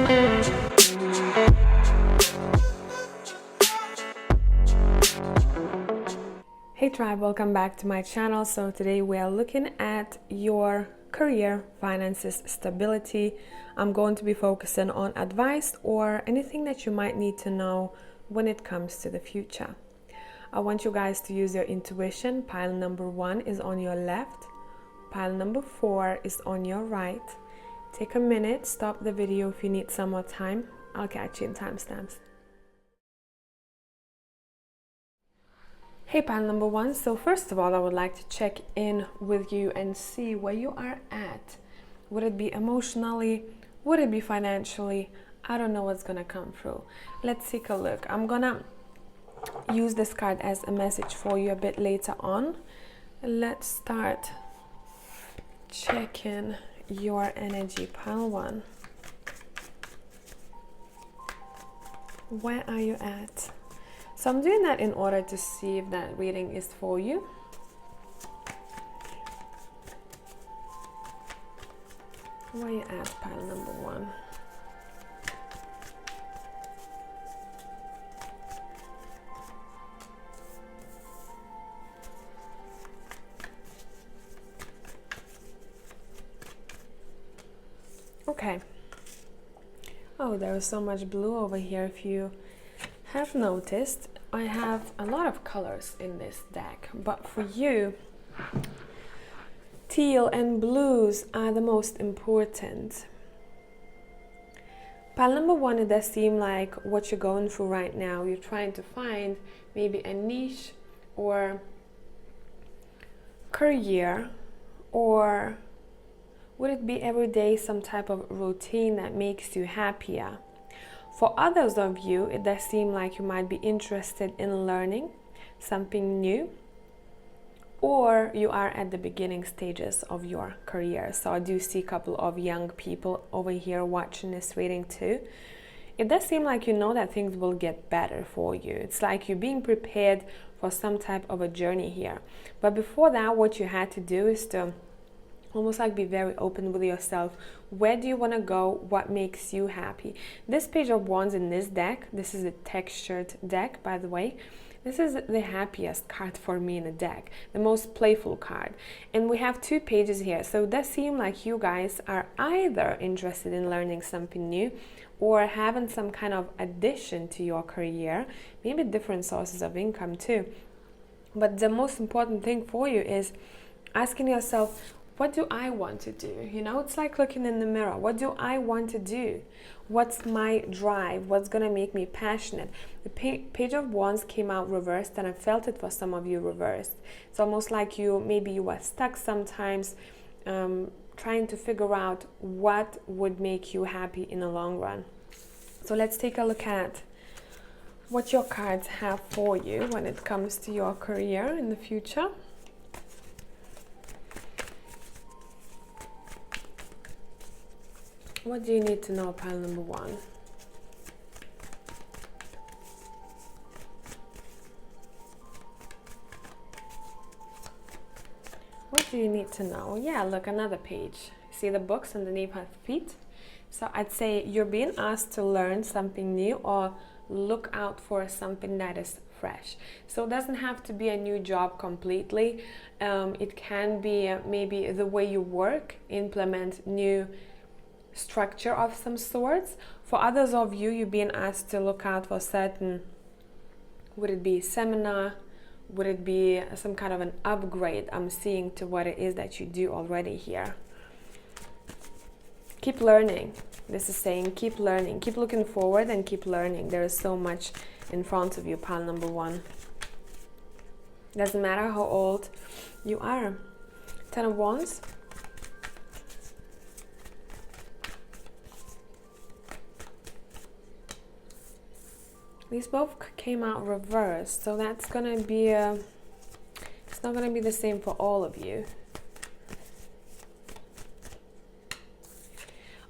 Hey tribe, welcome back to my channel. So today we are looking at your career, finances, stability. I'm going to be focusing on advice or anything that you might need to know when it comes to the future. I want you guys to use your intuition. Pile number 1 is on your left. Pile number 4 is on your right. Take a minute, stop the video if you need some more time. I'll catch you in timestamps. Hey pile number 1, so first of all I would like to check in with you and see where you are at. Would it be emotionally? Would it be financially? I don't know what's gonna come through. Let's take a look. I'm gonna use this card as a message for you a bit later on. Let's start checking your energy. Pile 1. Where are you at? So I'm doing that in order to see if that reading is for you. Where are you at, pile number 1? Okay. Oh, there is so much blue over here. If you have noticed, I have a lot of colors in this deck, but for you, teal and blues are the most important. Pile number 1, it does seem like what you're going through right now, you're trying to find maybe a niche or career, or would it be every day some type of routine that makes you happier? For others of you, it does seem like you might be interested in learning something new, or you are at the beginning stages of your career. So I do see a couple of young people over here watching this reading too. It does seem like you know that things will get better for you. It's like you're being prepared for some type of a journey here. But before that, what you had to do is to almost like be very open with yourself. Where do you want to go? What makes you happy? This Page of Wands in this deck, this is a textured deck, by the way. This is the happiest card for me in the deck, the most playful card. And we have 2 pages here. So it does seem like you guys are either interested in learning something new or having some kind of addition to your career, maybe different sources of income too. But the most important thing for you is asking yourself, what do I want to do? You know, it's like looking in the mirror. What do I want to do? What's my drive? What's going to make me passionate? The Page of Wands came out reversed, and I felt it for some of you reversed. It's almost like maybe you were stuck sometimes, trying to figure out what would make you happy in the long run. So let's take a look at what your cards have for you when it comes to your career in the future. What do you need to know, pile number 1? What do you need to know? Yeah, look, another page. See the books underneath her feet? So I'd say you're being asked to learn something new or look out for something that is fresh. So it doesn't have to be a new job completely. It can be maybe the way you work, implement new structure of some sorts. For others of you, you're being asked to look out for certain, would it be seminar, would it be some kind of an upgrade I'm seeing to what it is that you do already here. Keep learning. This is saying keep learning, keep looking forward and keep learning. There is so much in front of you, pile number 1. Doesn't matter how old you are. 10 of Wands. These both came out reversed, so that's gonna be it's not gonna be the same for all of you.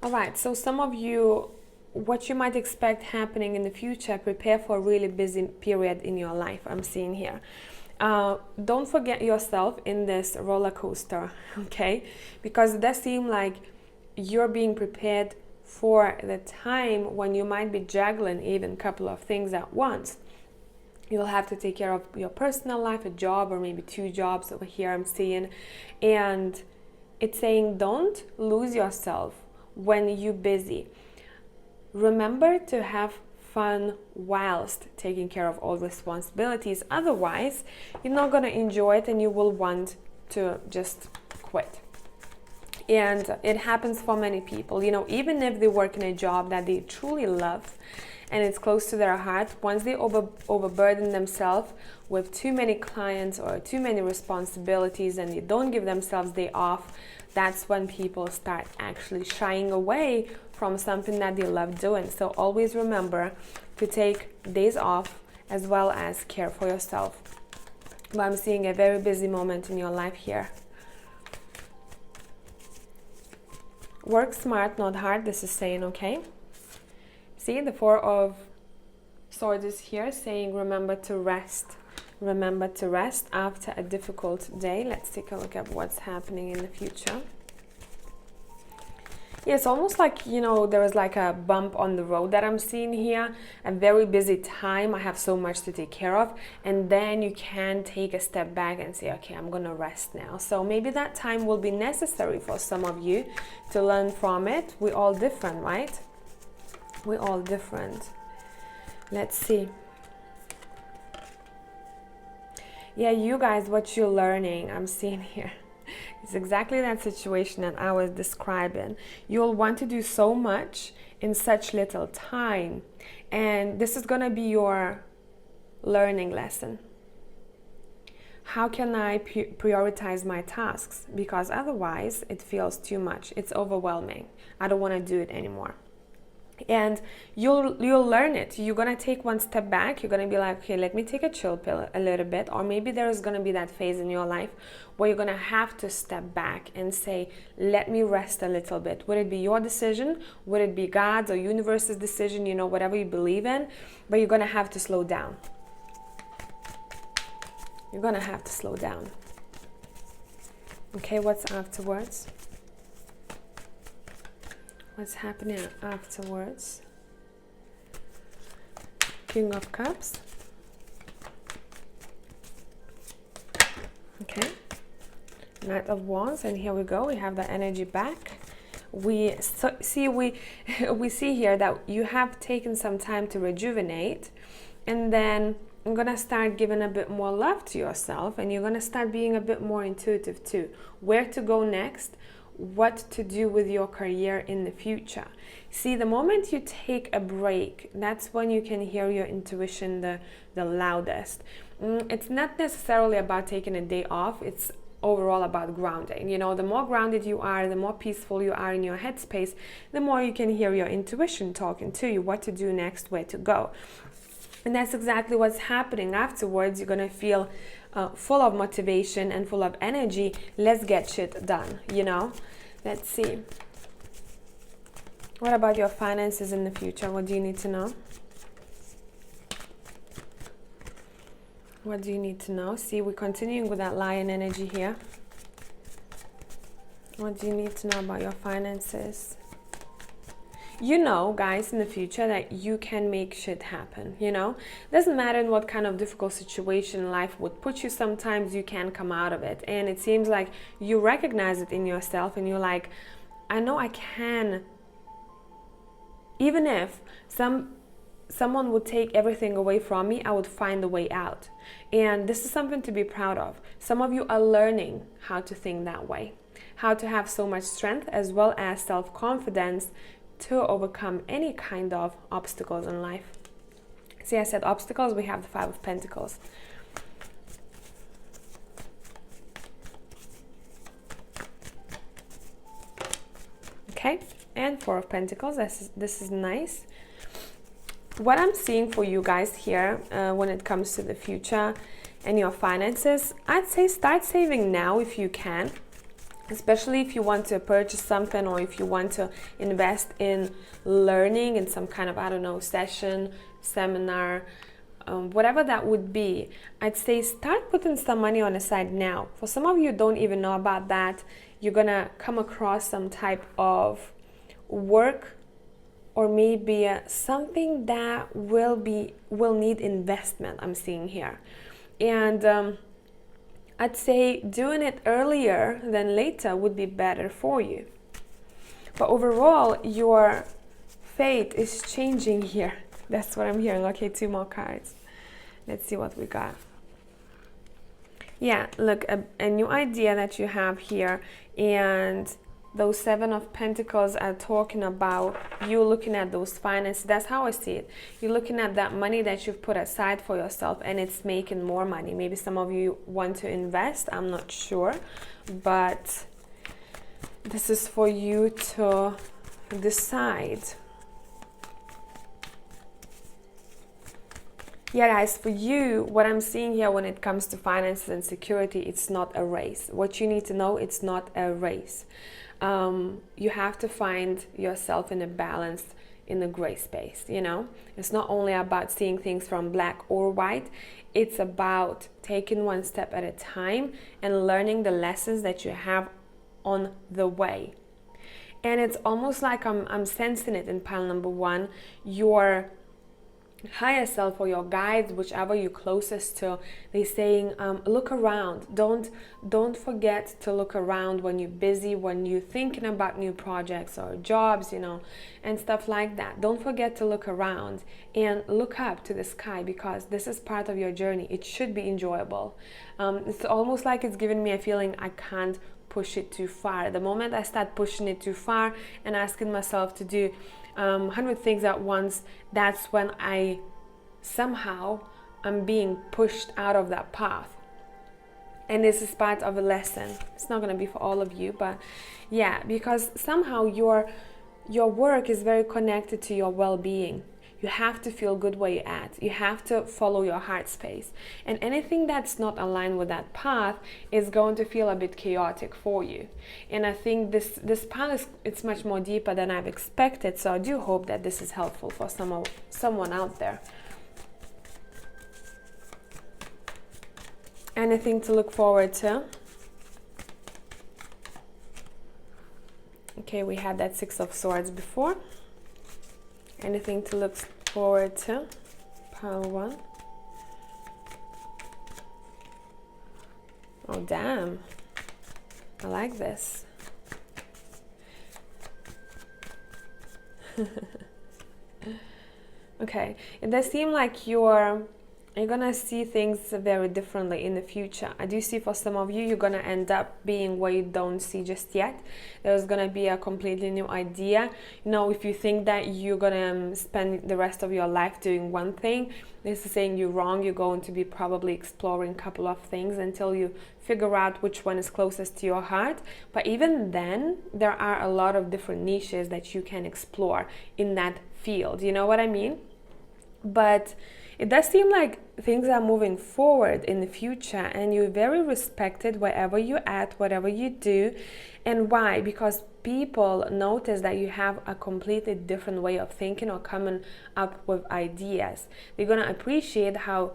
All right, so some of you, what you might expect happening in the future, prepare for a really busy period in your life, I'm seeing here. Don't forget yourself in this roller coaster, okay? Because it does seem like you're being prepared for the time when you might be juggling even a couple of things at once. You'll have to take care of your personal life, a job, or maybe 2 jobs over here I'm seeing. And it's saying don't lose yourself when you're busy. Remember to have fun whilst taking care of all responsibilities. Otherwise, you're not going to enjoy it and you will want to just quit. And it happens for many people, you know, even if they work in a job that they truly love and it's close to their heart, once they overburden themselves with too many clients or too many responsibilities and they don't give themselves day off, that's when people start actually shying away from something that they love doing. So always remember to take days off as well as care for yourself. But I'm seeing a very busy moment in your life here. Work smart, not hard, this is saying, okay? See, the 4 of Swords is here saying remember to rest. Remember to rest after a difficult day. Let's take a look at what's happening in the future. Yeah, it's almost like, you know, there is like a bump on the road that I'm seeing here. A very busy time. I have so much to take care of. And then you can take a step back and say, okay, I'm going to rest now. So maybe that time will be necessary for some of you to learn from it. We're all different, right? We're all different. Let's see. Yeah, you guys, what you're learning, I'm seeing here. It's exactly that situation that I was describing. You'll want to do so much in such little time. And this is going to be your learning lesson. How can I prioritize my tasks? Because otherwise it feels too much. It's overwhelming. I don't want to do it anymore. And you'll learn it. You're going to take one step back. You're going to be like, okay, let me take a chill pill a little bit. Or maybe there's going to be that phase in your life where you're going to have to step back and say, let me rest a little bit. Would it be your decision? Would it be God's or universe's decision? You know, whatever you believe in. But you're going to have to slow down. You're going to have to slow down. Okay, what's afterwards? What's happening afterwards? King of Cups. Okay. Knight of Wands, and here we go. We have the energy back. We see here that you have taken some time to rejuvenate, and then I'm gonna start giving a bit more love to yourself, and you're gonna start being a bit more intuitive too. Where to go next? What to do with your career in the future. See, the moment you take a break, that's when you can hear your intuition the loudest. It's not necessarily about taking a day off, it's overall about grounding. You know, the more grounded you are, the more peaceful you are in your headspace, the more you can hear your intuition talking to you, what to do next, where to go. And that's exactly what's happening afterwards. You're gonna feel full of motivation and full of energy. Let's get shit done, you know. Let's see. What about your finances in the future? What do you need to know? What do you need to know? See, we're continuing with that lion energy here. What do you need to know about your finances? You know, guys, in the future that you can make shit happen, you know? Doesn't matter in what kind of difficult situation life would put you, sometimes you can come out of it. And it seems like you recognize it in yourself and you're like, I know I can. Even if someone would take everything away from me, I would find a way out. And this is something to be proud of. Some of you are learning how to think that way, how to have so much strength as well as self-confidence to overcome any kind of obstacles in life. See, I said obstacles, we have the 5 of Pentacles. Okay, and 4 of Pentacles, this is nice. What I'm seeing for you guys here when it comes to the future and your finances, I'd say start saving now if you can. Especially if you want to purchase something or if you want to invest in learning in some kind of, I don't know, session, seminar, whatever that would be. I'd say start putting some money on the side now. For some of you don't even know about that, you're gonna come across some type of work or maybe something that will need investment, I'm seeing here. And I'd say doing it earlier than later would be better for you. But overall, your fate is changing here. That's what I'm hearing. Okay, 2 more cards. Let's see what we got. Yeah, look, a new idea that you have here, and those 7 of Pentacles are talking about you looking at those finances. That's how I see it. You're looking at that money that you've put aside for yourself, and it's making more money. Maybe some of you want to invest, I'm not sure, but this is for you to decide. Yeah, guys, for you, what I'm seeing here when it comes to finances and security, it's not a race. What you need to know, it's not a race. You have to find yourself in a balance, in a gray space, you know? It's not only about seeing things from black or white. It's about taking one step at a time and learning the lessons that you have on the way. And it's almost like I'm sensing it in pile number 1. Your higher self or your guides, whichever you're closest to, they're saying look around. Don't forget to look around when you're busy, when you're thinking about new projects or jobs, you know, and stuff like that. Don't forget to look around and look up to the sky, because this is part of your journey. It should be enjoyable. It's almost like it's giving me a feeling I can't push it too far. The moment I start pushing it too far and asking myself to do 100 things at once, that's when I'm being pushed out of that path. And this is part of a lesson. It's not going to be for all of you, but yeah, because somehow your work is very connected to your well-being. You have to feel good where you're at. You have to follow your heart space. And anything that's not aligned with that path is going to feel a bit chaotic for you. And I think this path it's much more deeper than I've expected. So I do hope that this is helpful for someone out there. Anything to look forward to? Okay, we had that 6 of Swords before. Anything to look forward to? Pile 1. Oh, damn. I like this. Okay, it does seem like you're gonna see things very differently in the future. I do see for some of you, you're gonna end up being where you don't see just yet. There's gonna be a completely new idea. You know, if you think that you're gonna spend the rest of your life doing one thing, this is saying you're wrong. You're going to be probably exploring a couple of things until you figure out which one is closest to your heart. But even then, there are a lot of different niches that you can explore in that field. You know what I mean? But it does seem like things are moving forward in the future, and you're very respected wherever you're at, whatever you do. And why? Because people notice that you have a completely different way of thinking or coming up with ideas. They're going to appreciate how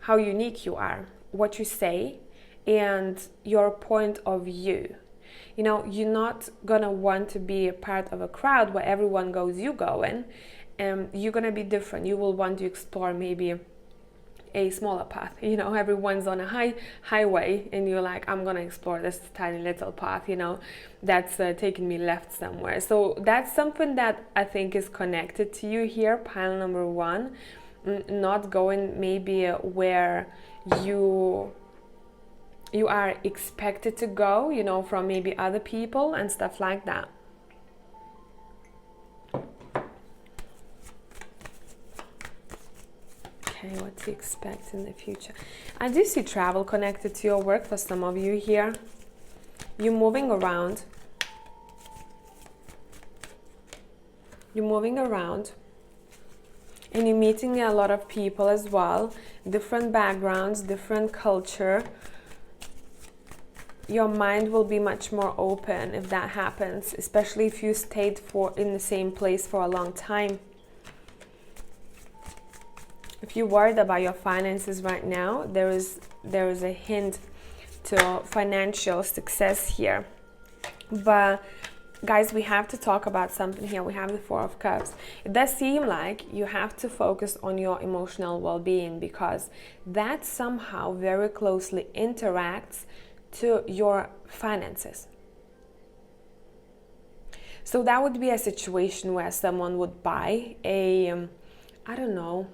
unique you are, what you say, and your point of view. You know, you're not going to want to be a part of a crowd where everyone goes, you going. You're gonna be different. You will want to explore maybe a smaller path. You know, everyone's on a highway, and you're like, I'm gonna explore this tiny little path, you know, that's taking me left somewhere. So that's something that I think is connected to you here, pile number 1. Not going maybe where you are expected to go, you know, from maybe other people and stuff like that. Okay, what to expect in the future. I do see travel connected to your work for some of you here. You're moving around. You're moving around. And you're meeting a lot of people as well. Different backgrounds, different culture. Your mind will be much more open if that happens, especially if you stayed in the same place for a long time. If you're worried about your finances right now, there is a hint to financial success here. But guys, we have to talk about something here. We have the Four of Cups. It does seem like you have to focus on your emotional well-being, because that somehow very closely interacts to your finances. So that would be a situation where someone would buy a, I don't know,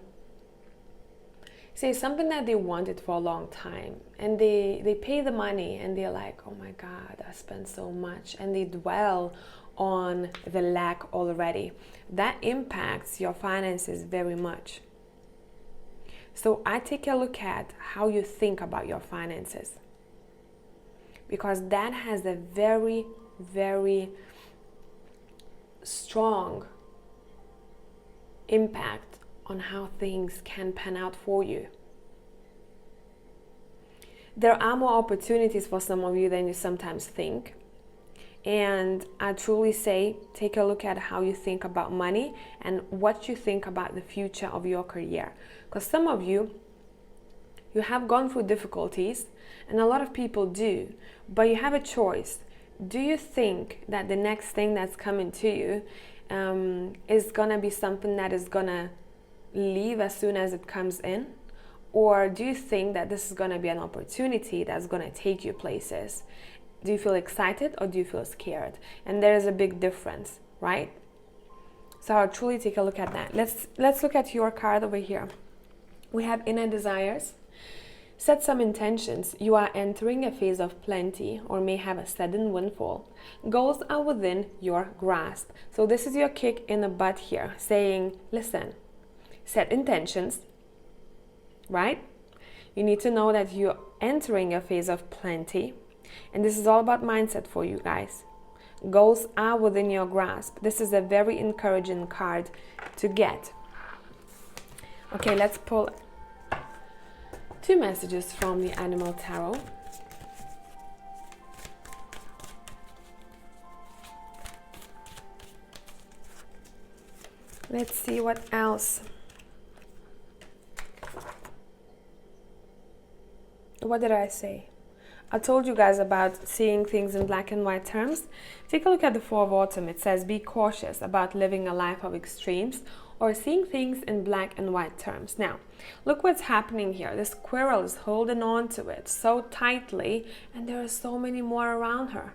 say something that they wanted for a long time, and they pay the money and they're like, oh my God, I spent so much, and they dwell on the lack already. That impacts your finances very much. So I take a look at how you think about your finances, because that has a very, very strong impact on how things can pan out for you. There are more opportunities for some of you than you sometimes think. And I truly say, take a look at how you think about money and what you think about the future of your career. Because some of you have gone through difficulties, and a lot of people do, but you have a choice. Do you think that the next thing that's coming to you is gonna be something that is gonna leave as soon as it comes in? Or do you think that this is gonna be an opportunity that's gonna take you places? Do you feel excited or do you feel scared? And there is a big difference, right? So I'll truly take a look at that. Let's look at your card over here. We have inner desires. Set some intentions. You are entering a phase of plenty or may have a sudden windfall. Goals are within your grasp. So this is your kick in the butt here, saying, listen, set intentions, right? You need to know that you're entering a phase of plenty. And this is all about mindset for you guys. Goals are within your grasp. This is a very encouraging card to get. Okay, let's pull 2 messages from the Animal Tarot. Let's see what else. What did I say? I told you guys about seeing things in black and white terms. Take a look at the Four of Autumn. It says, be cautious about living a life of extremes or seeing things in black and white terms. Now, look what's happening here. The squirrel is holding on to it so tightly, and there are so many more around her.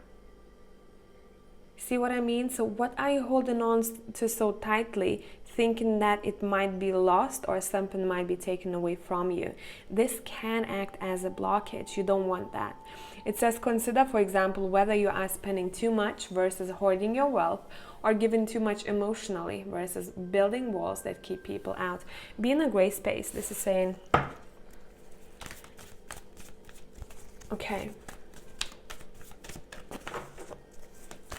See what I mean? So what are you holding on to so tightly, thinking that it might be lost or something might be taken away from you? This can act as a blockage. You don't want that. It says, consider, for example, whether you are spending too much versus hoarding your wealth, or giving too much emotionally versus building walls that keep people out. Be in a gray space. This is saying, okay.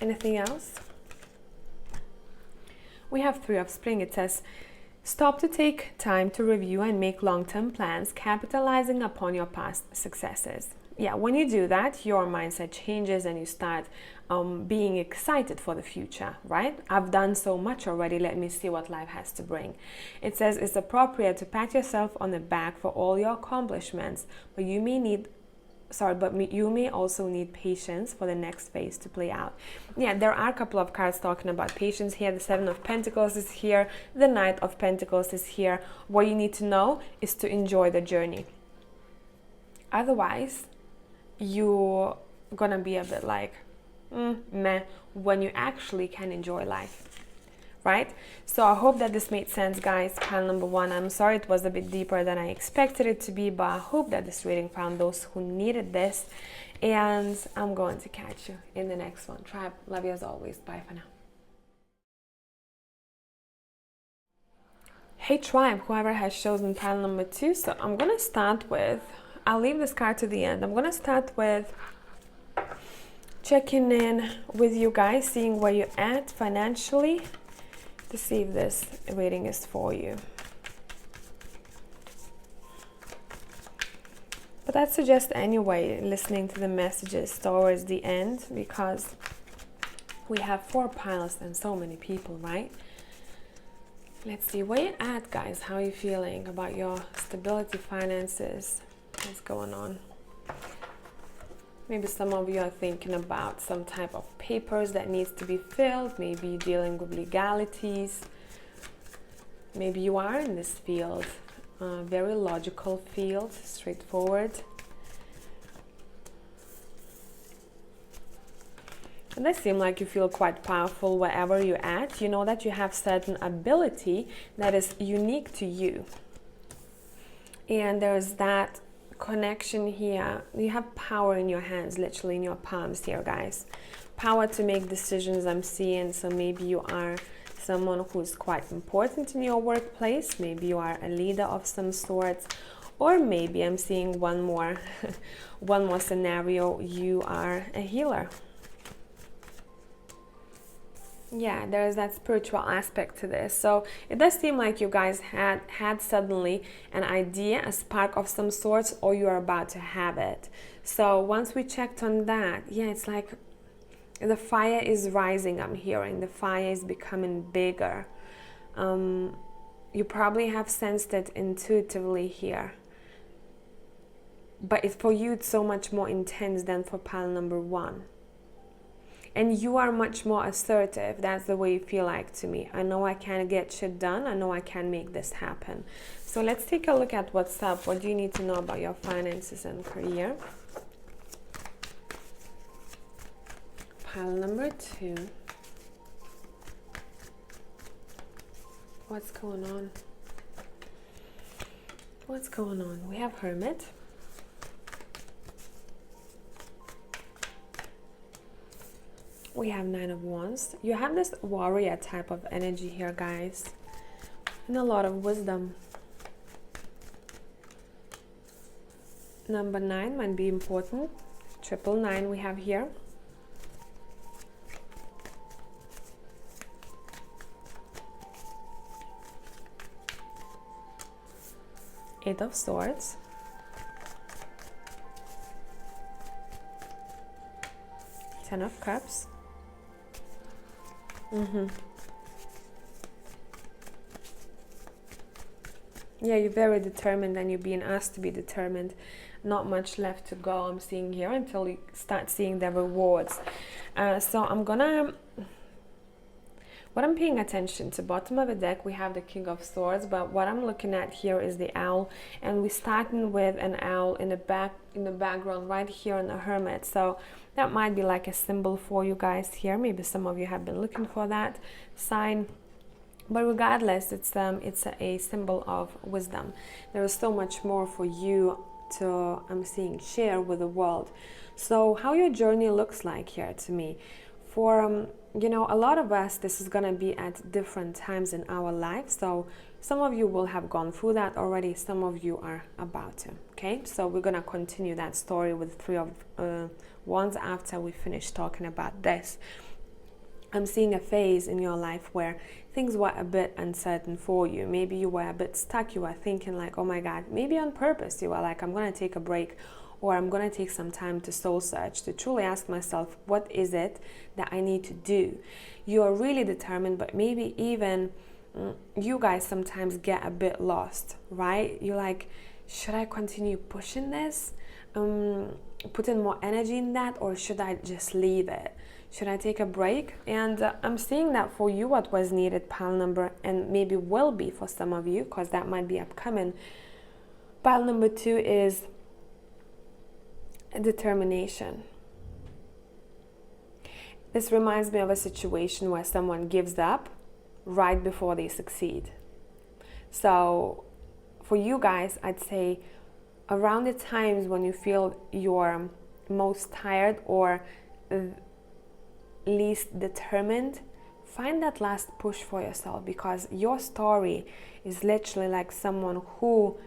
Anything else? We have 3 of Spring. It says, stop to take time to review and make long-term plans, capitalizing upon your past successes. Yeah, when you do that, your mindset changes and you start being excited for the future, right? I've done so much already. Let me see what life has to bring. It says it's appropriate to pat yourself on the back for all your accomplishments, but you may also need patience for the next phase to play out. Yeah, there are a couple of cards talking about patience here. The 7 of Pentacles is here. The Knight of Pentacles is here. What you need to know is to enjoy the journey. Otherwise, you're gonna be a bit like, meh, when you actually can enjoy life. Right? So I hope that this made sense, guys. Pile number 1. I'm sorry it was a bit deeper than I expected it to be, but I hope that this reading found those who needed this. And I'm going to catch you in the next one. Tribe, love you as always. Bye for now. Hey Tribe, whoever has chosen pile number 2. So I'm going to start with, I'll leave this card to the end. I'm going to start with checking in with you guys, seeing where you're at financially, to see if this reading is for you. But I'd suggest anyway listening to the messages towards the end, because we have 4 piles and so many people, right? Let's see where you're at, guys. How are you feeling about your stability, finances? What's going on? Maybe some of you are thinking about some type of papers that needs to be filled, maybe dealing with legalities. Maybe you are in this field, very logical field, straightforward. And they seem like you feel quite powerful wherever you're at. You know that you have certain ability that is unique to you. And there's that connection here. You have power in your hands, literally in your palms here, guys. Power to make decisions, I'm seeing. So maybe you are someone who's quite important in your workplace. Maybe you are a leader of some sort. Or maybe I'm seeing one more scenario. You are a healer. Yeah, there's that spiritual aspect to this. So it does seem like you guys had suddenly an idea, a spark of some sorts, or you're about to have it. So once we checked on that, yeah, it's like the fire is rising, I'm hearing. The fire is becoming bigger. You probably have sensed it intuitively here. But for you, it's so much more intense than for pile number 1. And you are much more assertive. That's the way you feel like to me. I know I can get shit done. I know I can make this happen. So let's take a look at what's up. What do you need to know about your finances and career? Pile number 2. What's going on? What's going on? We have Hermit. We have 9 of Wands. You have this warrior type of energy here, guys. And a lot of wisdom. Number 9 might be important. 999 we have here. Eight of Swords. Ten of Cups. Yeah, you're very determined and you're being asked to be determined. Not much left to go, I'm seeing here, until you start seeing the rewards. So what I'm paying attention to, bottom of the deck, we have the King of Swords, but what I'm looking at here is the owl, and we're starting with an owl in the background right here in the Hermit. So that might be like a symbol for you guys here. Maybe some of you have been looking for that sign. But regardless, it's a symbol of wisdom. There is so much more for you to, I'm seeing, share with the world. So how your journey looks like here to me. For, you know, a lot of us, this is going to be at different times in our life. So some of you will have gone through that already. Some of you are about to. Okay, so we're going to continue that story with 3 of Wands after we finish talking about this. I'm seeing a phase in your life where things were a bit uncertain for you. Maybe you were a bit stuck. You were thinking like, oh my God, maybe on purpose. You were like, I'm going to take a break, or I'm going to take some time to soul search, to truly ask myself, what is it that I need to do? You are really determined, but maybe even you guys sometimes get a bit lost, right? You're like, should I continue pushing this? Put in more energy in that, or should I just leave it? Should I take a break? And I'm seeing that for you, what was needed, pile number, and maybe will be for some of you, because that might be upcoming. Pile number 2 is determination. This reminds me of a situation where someone gives up right before they succeed. So for you guys, I'd say around the times when you feel you're most tired or least determined, find that last push for yourself, because your story is literally like someone who,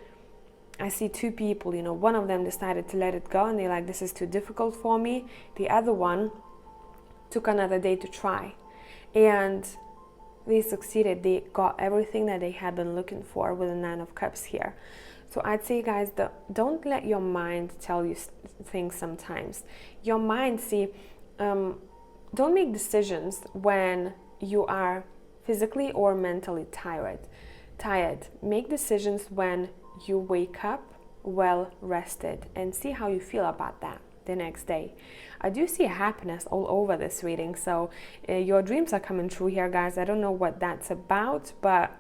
I see 2 people, you know, one of them decided to let it go and they're like, this is too difficult for me. The other one took another day to try, and they succeeded. They got everything that they had been looking for with the 9 of Cups here. So I'd say, guys, don't let your mind tell you things sometimes. Your mind, don't make decisions when you are physically or mentally tired. Make decisions when you wake up well rested, and see how you feel about that. the next day. I do see happiness all over this reading, so your dreams are coming true here, guys. I don't know what that's about, but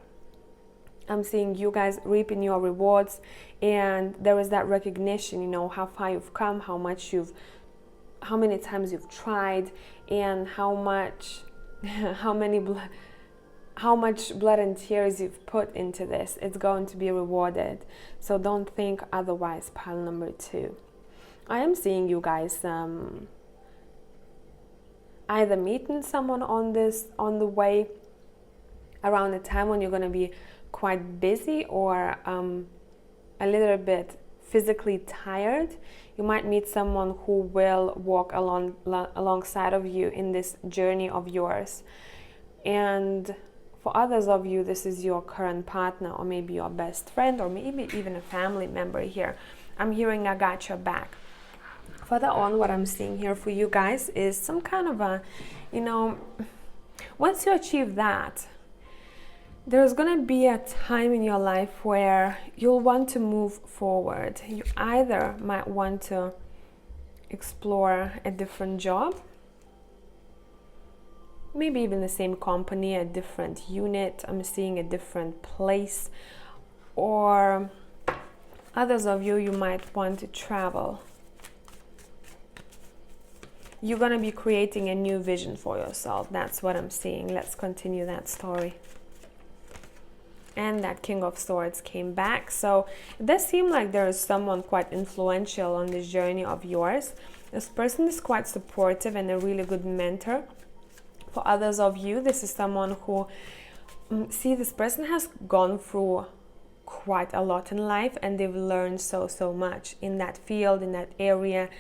I'm seeing you guys reaping your rewards, and there is that recognition, you know, how far you've come, how many times you've tried, and how much blood and tears you've put into this. It's going to be rewarded, so don't think otherwise, pile number 2. I am seeing you guys either meeting someone on the way around the time when you're going to be quite busy, or a little bit physically tired. You might meet someone who will walk alongside of you in this journey of yours. And for others of you, this is your current partner, or maybe your best friend, or maybe even a family member here. I'm hearing I got your back. Further on, what I'm seeing here for you guys is some kind of a, you know, once you achieve that, there's going to be a time in your life where you'll want to move forward. You either might want to explore a different job, maybe even the same company, a different unit. I'm seeing a different place. Or others of you, you might want to travel. You're going to be creating a new vision for yourself. That's what I'm seeing. Let's continue that story. And that King of Swords came back. So it does seem like there is someone quite influential on this journey of yours. This person is quite supportive and a really good mentor. For others of you, this is someone who, see, this person has gone through quite a lot in life, and they've learned so much in that field, in that area,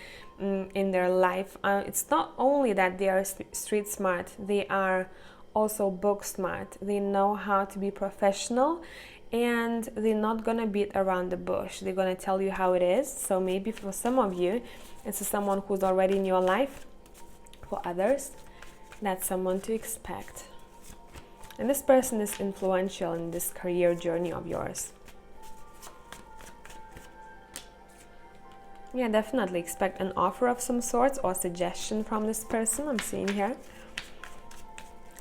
in their life. It's not only that they are street smart, they are also book smart. They know how to be professional, and they're not gonna beat around the bush. They're gonna tell you how it is. So maybe for some of you, it's someone who's already in your life. For others, that's someone to expect. And this person is influential in this career journey of yours. Yeah, definitely expect an offer of some sorts or suggestion from this person I'm seeing here.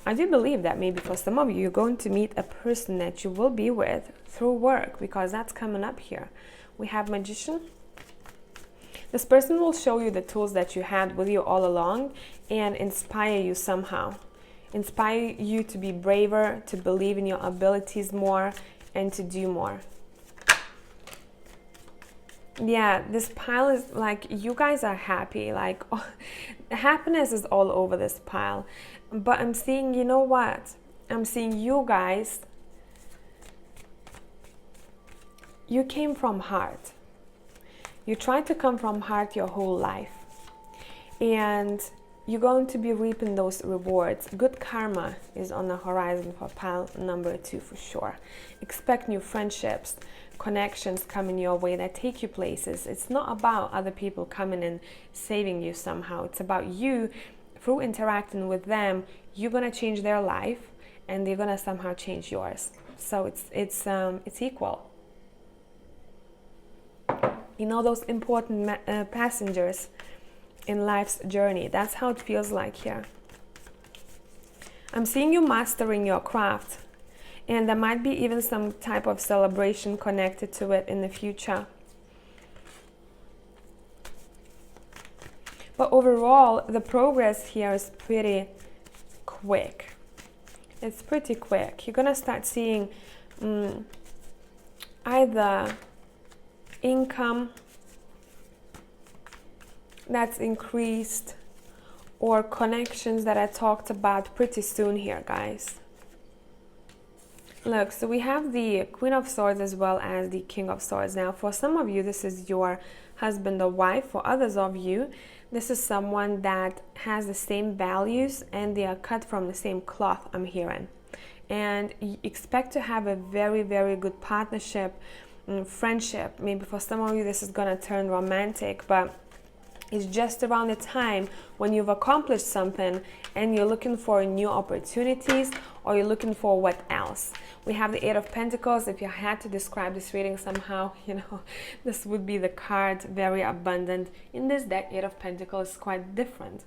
I do believe that maybe for some of you, you're going to meet a person that you will be with through work, because that's coming up here. We have Magician. This person will show you the tools that you had with you all along and inspire you somehow. Inspire you to be braver, to believe in your abilities more, and to do more. Yeah, this pile is like, you guys are happy. Like, oh, happiness is all over this pile. But I'm seeing, you know what? I'm seeing you guys, you came from heart. You tried to come from heart your whole life. And you're going to be reaping those rewards. Good karma is on the horizon for pile number 2 for sure. Expect new friendships, connections coming your way that take you places. It's not about other people coming and saving you somehow. It's about you, through interacting with them, you're gonna change their life, and they're gonna somehow change yours. So it's equal. You know, those important passengers in life's journey. That's how it feels like here. I'm seeing you mastering your craft, and there might be even some type of celebration connected to it in the future. But overall, the progress here is pretty quick. It's pretty quick. You're gonna start seeing either income that's increased, or connections that I talked about pretty soon here, guys. Look, so we have the Queen of Swords as well as the King of Swords. Now, for some of you, this is your husband or wife. For others of you, this is someone that has the same values and they are cut from the same cloth, I'm hearing. And you expect to have a very, very good partnership, friendship. Maybe for some of you, this is gonna turn romantic, but It's just around the time when you've accomplished something and you're looking for new opportunities, or you're looking for what else. We have the Eight of Pentacles. If you had to describe this reading somehow, this would be the card, very abundant. In this deck, Eight of Pentacles is quite different,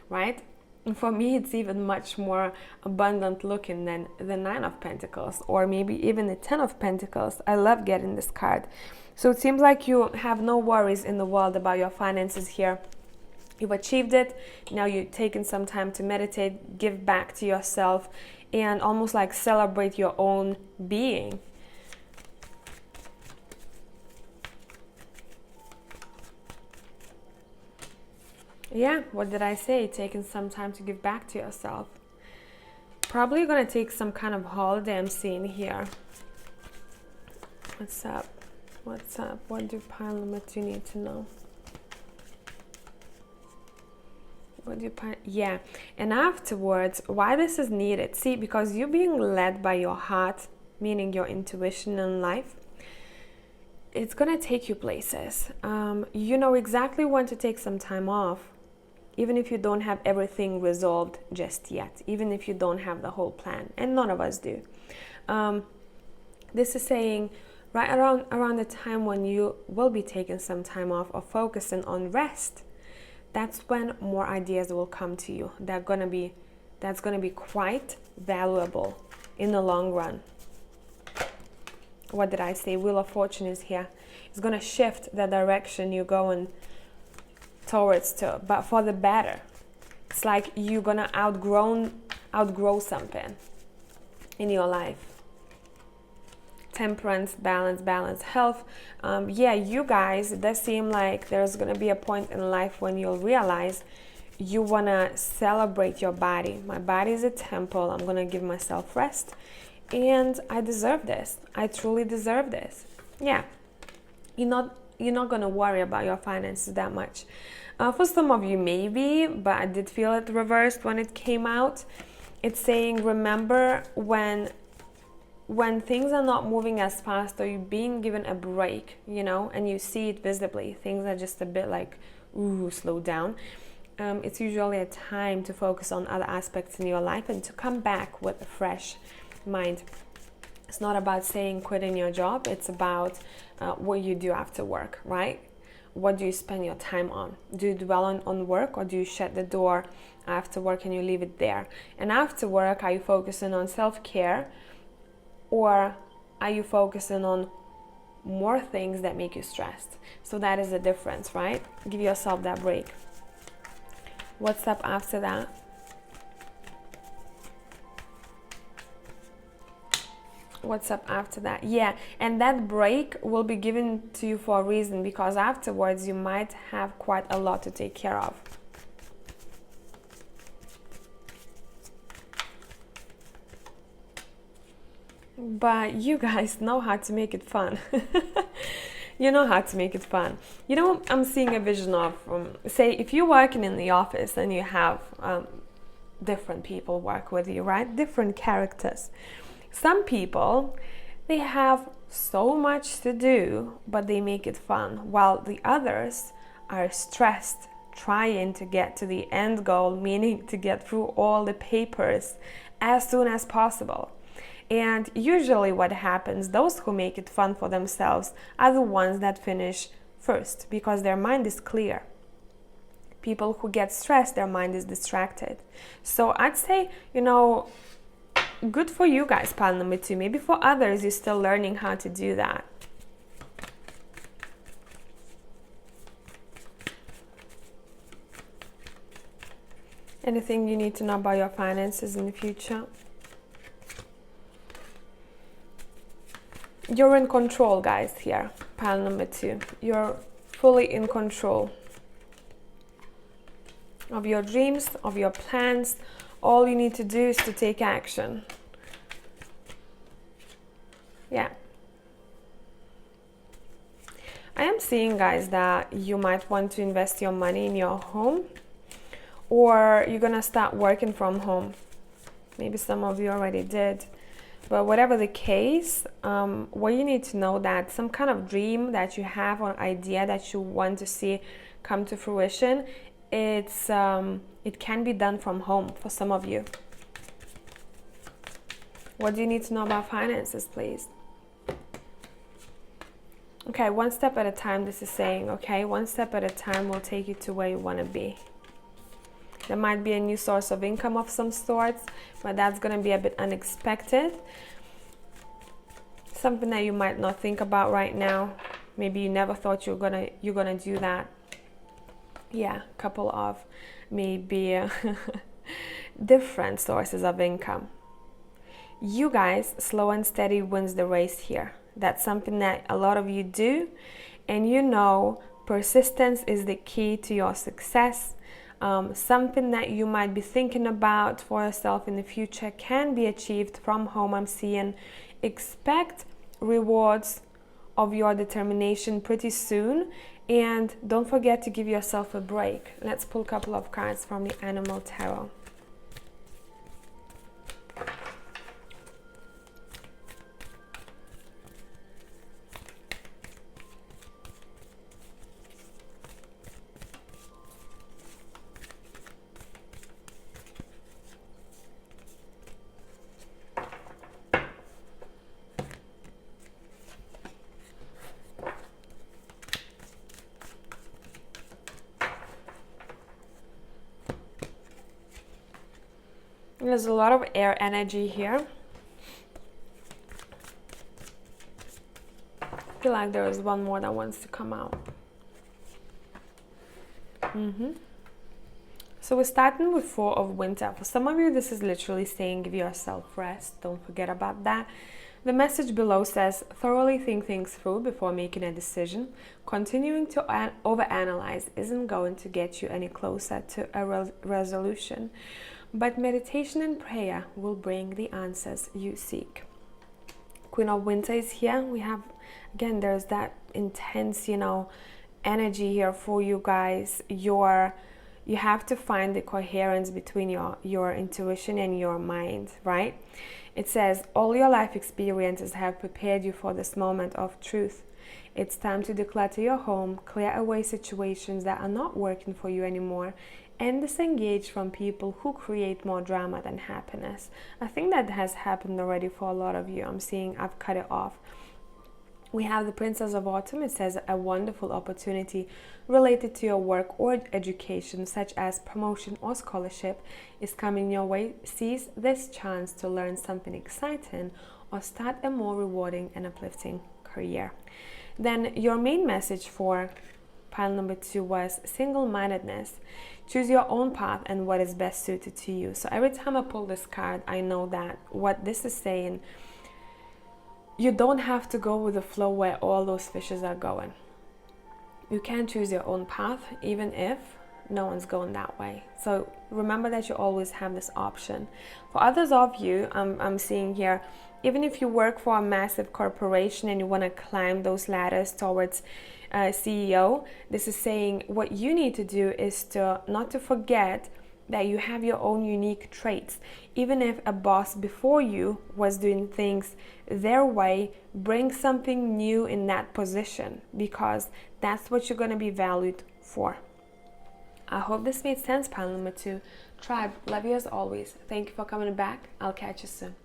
right? And for me, it's even much more abundant looking than the Nine of Pentacles, or maybe even the Ten of Pentacles. I love getting this card. So it seems like you have no worries in the world about your finances here. You've achieved it. Now you're taking some time to meditate, give back to yourself, and almost like celebrate your own being. Yeah, what did I say? Taking some time to give back to yourself. Probably gonna take some kind of holiday, I'm seeing here. What's up? What's up? What do pile number 2 need to know? What do you pile? Yeah, and afterwards, why this is needed? See, because you're being led by your heart, meaning your intuition in life. It's gonna take you places. You know exactly when to take some time off, even if you don't have everything resolved just yet, even if you don't have the whole plan, and none of us do. This is saying right around the time when you will be taking some time off or focusing on rest, that's when more ideas will come to you. That's gonna be quite valuable in the long run. What did I say? Wheel of Fortune is here. It's gonna shift the direction you're going towards to, but for the better. It's like you're gonna outgrow something in your life. Temperance, balance, health. Yeah, you guys, it does seem like there's gonna be a point in life when you'll realize you wanna celebrate your body. My body is a temple. I'm gonna give myself rest, and I deserve this. I truly deserve this. Yeah, you're not gonna worry about your finances that much. For some of you, maybe, but I did feel it reversed when it came out. It's saying, remember when things are not moving as fast, or you're being given a break, and you see it visibly, things are just a bit like, ooh, slow down. It's usually a time to focus on other aspects in your life and to come back with a fresh mind. It's not about saying quitting your job. It's about what you do after work, right? What do you spend your time on? Do you dwell on work, or do you shut the door after work and you leave it there? And after work, are you focusing on self-care, or are you focusing on more things that make you stressed? So that is the difference, right? Give yourself that break. What's up after that? What's up after that? Yeah, and that break will be given to you for a reason, because afterwards you might have quite a lot to take care of. But you guys know how to make it fun. You know how to make it fun. I'm seeing a vision of, say, if you're working in the office and you have different people work with you, right? Different characters. Some people, they have so much to do, but they make it fun, while the others are stressed, trying to get to the end goal, meaning to get through all the papers as soon as possible. And usually what happens, those who make it fun for themselves are the ones that finish first, because their mind is clear. People who get stressed, their mind is distracted. So I'd say, good for you guys, pile number 2. Maybe for others, you're still learning how to do that. Anything you need to know about your finances in the future? You're in control, guys, here, pile number 2. You're fully in control of your dreams, of your plans. All you need to do is to take action. Yeah. I am seeing, guys, that you might want to invest your money in your home, or you're gonna start working from home. Maybe some of you already did. But whatever the case, what you need to know, that some kind of dream that you have or idea that you want to see come to fruition, it can be done from home for some of you. What do you need to know about finances, please? Okay, one step at a time, this is saying, okay? One step at a time will take you to where you want to be. There might be a new source of income of some sorts, but that's going to be a bit unexpected. Something that you might not think about right now. Maybe you never thought you're gonna do that. Yeah, a couple of maybe different sources of income. You guys, slow and steady wins the race here. That's something that a lot of you do, and you know persistence is the key to your success. Something that you might be thinking about for yourself in the future can be achieved from home. I'm seeing expect rewards of your determination pretty soon, and don't forget to give yourself a break. Let's pull a couple of cards from the Animal Tarot. There's a lot of air energy here. I feel like there is one more that wants to come out. So we're starting with Four of Winter. For some of you, this is literally saying give yourself rest. Don't forget about that. The message below says, thoroughly think things through before making a decision. Continuing to overanalyze isn't going to get you any closer to a resolution. But meditation and prayer will bring the answers you seek. Queen of Winter is here. We have, again, there's that intense, energy here for you guys. You have to find the coherence between your intuition and your mind, right? It says, all your life experiences have prepared you for this moment of truth. It's time to declutter your home, clear away situations that are not working for you anymore, and disengage from people who create more drama than happiness. I think that has happened already for a lot of you. I'm seeing I've cut it off. We have the Princess of Autumn. It says a wonderful opportunity related to your work or education, such as promotion or scholarship, is coming your way. Seize this chance to learn something exciting or start a more rewarding and uplifting career. Then your main message for pile number 2 was single-mindedness. Choose your own path and what is best suited to you. So every time I pull this card, I know that what this is saying, you don't have to go with the flow where all those fishes are going. You can choose your own path, even if no one's going that way. So remember that you always have this option. For others of you, I'm seeing here, even if you work for a massive corporation and you want to climb those ladders towards CEO, this is saying what you need to do is to not to forget that you have your own unique traits. Even if a boss before you was doing things their way, bring something new in that position, because that's what you're going to be valued for. I hope this made sense, pile number 2. Tribe, love you as always. Thank you for coming back. I'll catch you soon.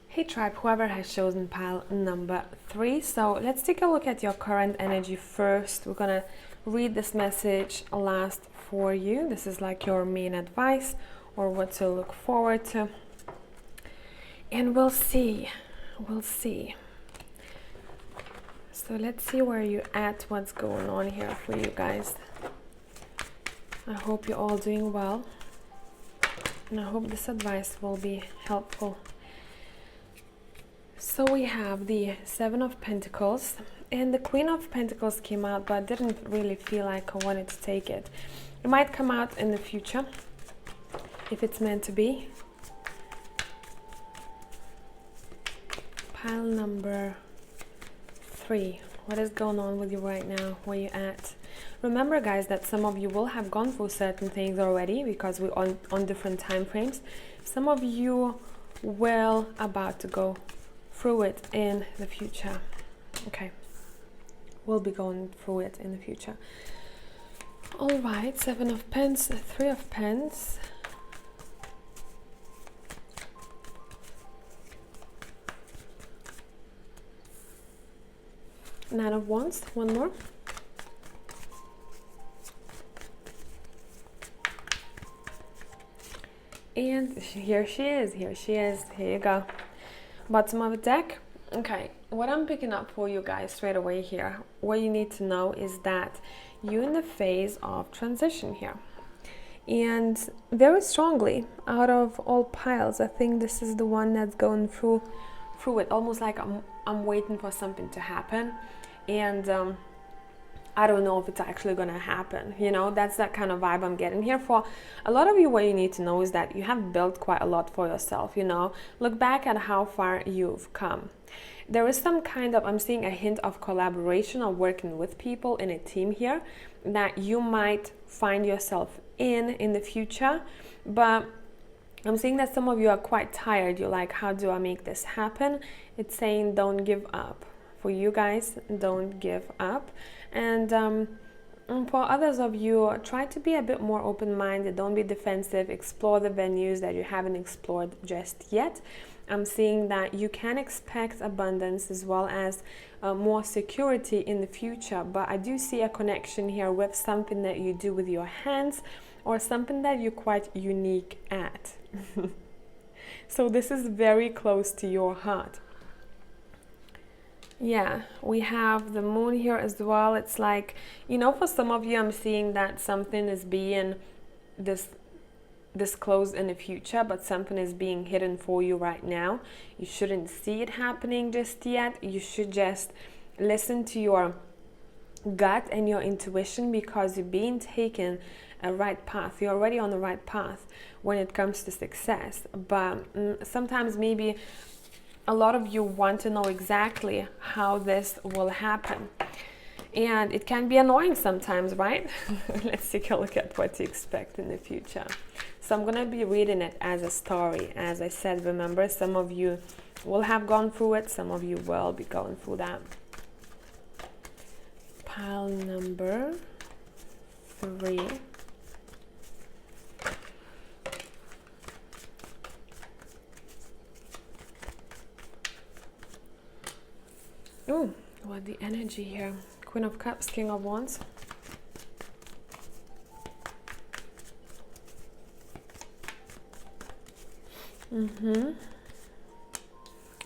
Hey tribe, whoever has chosen pile number 3. So let's take a look at your current energy first. We're gonna read this message last for you. This is like your main advice or what to look forward to. And we'll see. So let's see where you're at, what's going on here for you guys. I hope you're all doing well. And I hope this advice will be helpful. So we have the 7 of Pentacles, and the Queen of Pentacles came out, but I didn't really feel like I wanted to take it. It might come out in the future, if it's meant to be. Pile number 3. What is going on with you right now? Where you at? Remember, guys, that some of you will have gone through certain things already because we're on different time frames. Some of you will about to go through it in the future. Okay, will be going through it in the future. All right, 7 of Pence, 3 of Pence. Nine of Wands, one more. And here she is, here she is, here you go. Bottom of the deck. Okay, what I'm picking up for you guys straight away here, what you need to know is that you're in the phase of transition here. And very strongly, out of all piles, I think this is the one that's going through it, almost like I'm waiting for something to happen. And I don't know if it's actually going to happen. You know, that's that kind of vibe I'm getting here. For a lot of you, what you need to know is that you have built quite a lot for yourself, you know. Look back at how far you've come. There is some kind of, I'm seeing a hint of collaboration or working with people in a team here that you might find yourself in the future. But I'm seeing that some of you are quite tired. You're like, how do I make this happen? It's saying don't give up. For you guys, don't give up. And for others of you, try to be a bit more open-minded. Don't be defensive. Explore the venues that you haven't explored just yet. I'm seeing that you can expect abundance as well as more security in the future. But I do see a connection here with something that you do with your hands or something that you're quite unique at. So this is very close to your heart. Yeah, we have the moon here as well. It's like, you know, for some of you, I'm seeing that something is being disclosed in the future, but something is being hidden for you right now. You shouldn't see it happening just yet. You should just listen to your gut and your intuition, because you're being taken a right path. You're already on the right path when it comes to success. But sometimes maybe a lot of you want to know exactly how this will happen. And it can be annoying sometimes, right? Let's take a look at what to expect in the future. So I'm going to be reading it as a story. As I said, remember, some of you will have gone through it. Some of you will be going through that. Pile number 3. Oh, what the energy here. Queen of Cups, King of Wands.